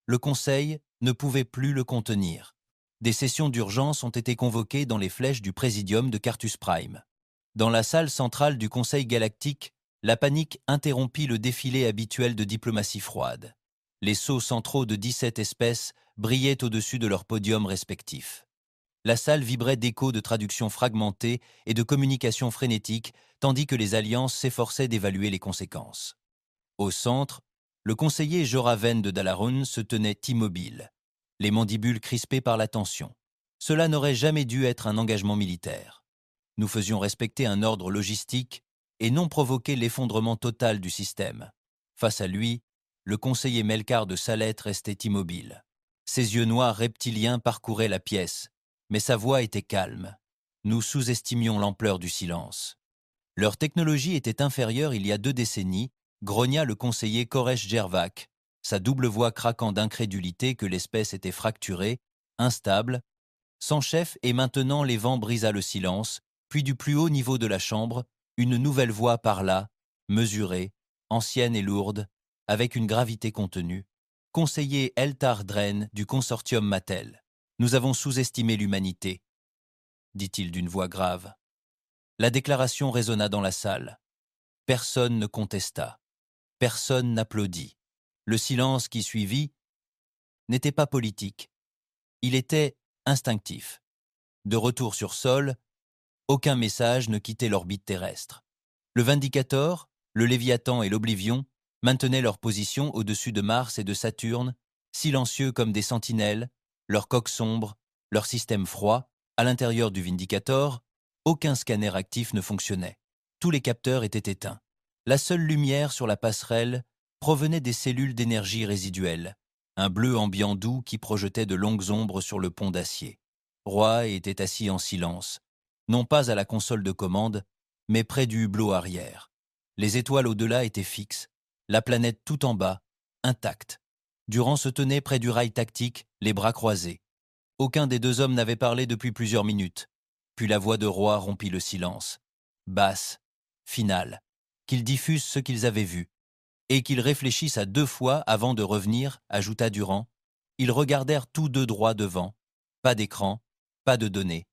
le Conseil ne pouvait plus le contenir. Des sessions d'urgence ont été convoquées dans les flèches du Présidium de Cartus Prime. Dans la salle centrale du Conseil galactique, la panique interrompit le défilé habituel de diplomatie froide. Les sceaux centraux de 17 espèces brillaient au-dessus de leurs podiums respectifs. La salle vibrait d'échos de traductions fragmentées et de communications frénétiques, tandis que les alliances s'efforçaient d'évaluer les conséquences. Au centre, le conseiller Joraven de Dalarun se tenait immobile, les mandibules crispées par la tension. Cela n'aurait jamais dû être un engagement militaire. Nous faisions respecter un ordre logistique et non provoquer l'effondrement total du système. Face à lui, le conseiller Melkar de Salet restait immobile. Ses yeux noirs reptiliens parcouraient la pièce, mais sa voix était calme. Nous sous-estimions l'ampleur du silence. Leur technologie était inférieure il y a 2 décennies, grogna le conseiller Koresh Jervak, sa double voix craquant d'incrédulité que l'espèce était fracturée, instable, sans chef, et maintenant les vents brisa le silence, puis du plus haut niveau de la chambre, une nouvelle voix parla, mesurée, ancienne et lourde, avec une gravité contenue. Conseiller Eltar Dren du consortium Mattel. Nous avons sous-estimé l'humanité, dit-il d'une voix grave. La déclaration résonna dans la salle. Personne ne contesta. Personne n'applaudit. Le silence qui suivit n'était pas politique. Il était instinctif. De retour sur sol, aucun message ne quittait l'orbite terrestre. Le Vindicator, le Léviathan et l'Oblivion maintenaient leur position au-dessus de Mars et de Saturne, silencieux comme des sentinelles, leurs coques sombres, leur système froid. À l'intérieur du Vindicator, aucun scanner actif ne fonctionnait. Tous les capteurs étaient éteints. La seule lumière sur la passerelle provenait des cellules d'énergie résiduelles, un bleu ambiant doux qui projetait de longues ombres sur le pont d'acier. Roy était assis en silence, non pas à la console de commande, mais près du hublot arrière. Les étoiles au-delà étaient fixes, la planète tout en bas, intacte. Durand se tenait près du rail tactique, les bras croisés. Aucun des 2 hommes n'avait parlé depuis plusieurs minutes. Puis la voix de Roy rompit le silence. Basse, finale, qu'ils diffusent ce qu'ils avaient vu. Et qu'ils réfléchissent à 2 fois avant de revenir, ajouta Durand. Ils regardèrent tous 2 droit devant. Pas d'écran, pas de données.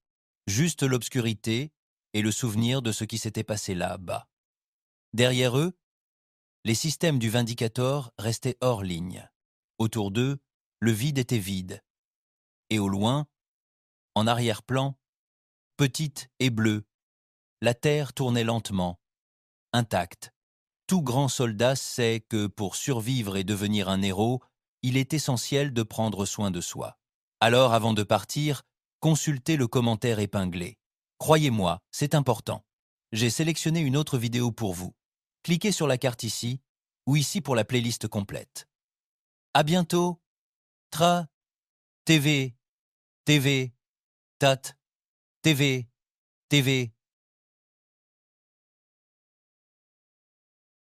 Juste l'obscurité et le souvenir de ce qui s'était passé là-bas. Derrière eux, les systèmes du Vindicator restaient hors ligne. Autour d'eux, le vide était vide. Et au loin, en arrière-plan, petite et bleue, la Terre tournait lentement, intacte. Tout grand soldat sait que pour survivre et devenir un héros, il est essentiel de prendre soin de soi. Alors, avant de partir, consultez le commentaire épinglé. Croyez-moi, c'est important. J'ai sélectionné une autre vidéo pour vous. Cliquez sur la carte ici, ou ici pour la playlist complète. À bientôt. Tra, TV, TV, Tat, TV, TV.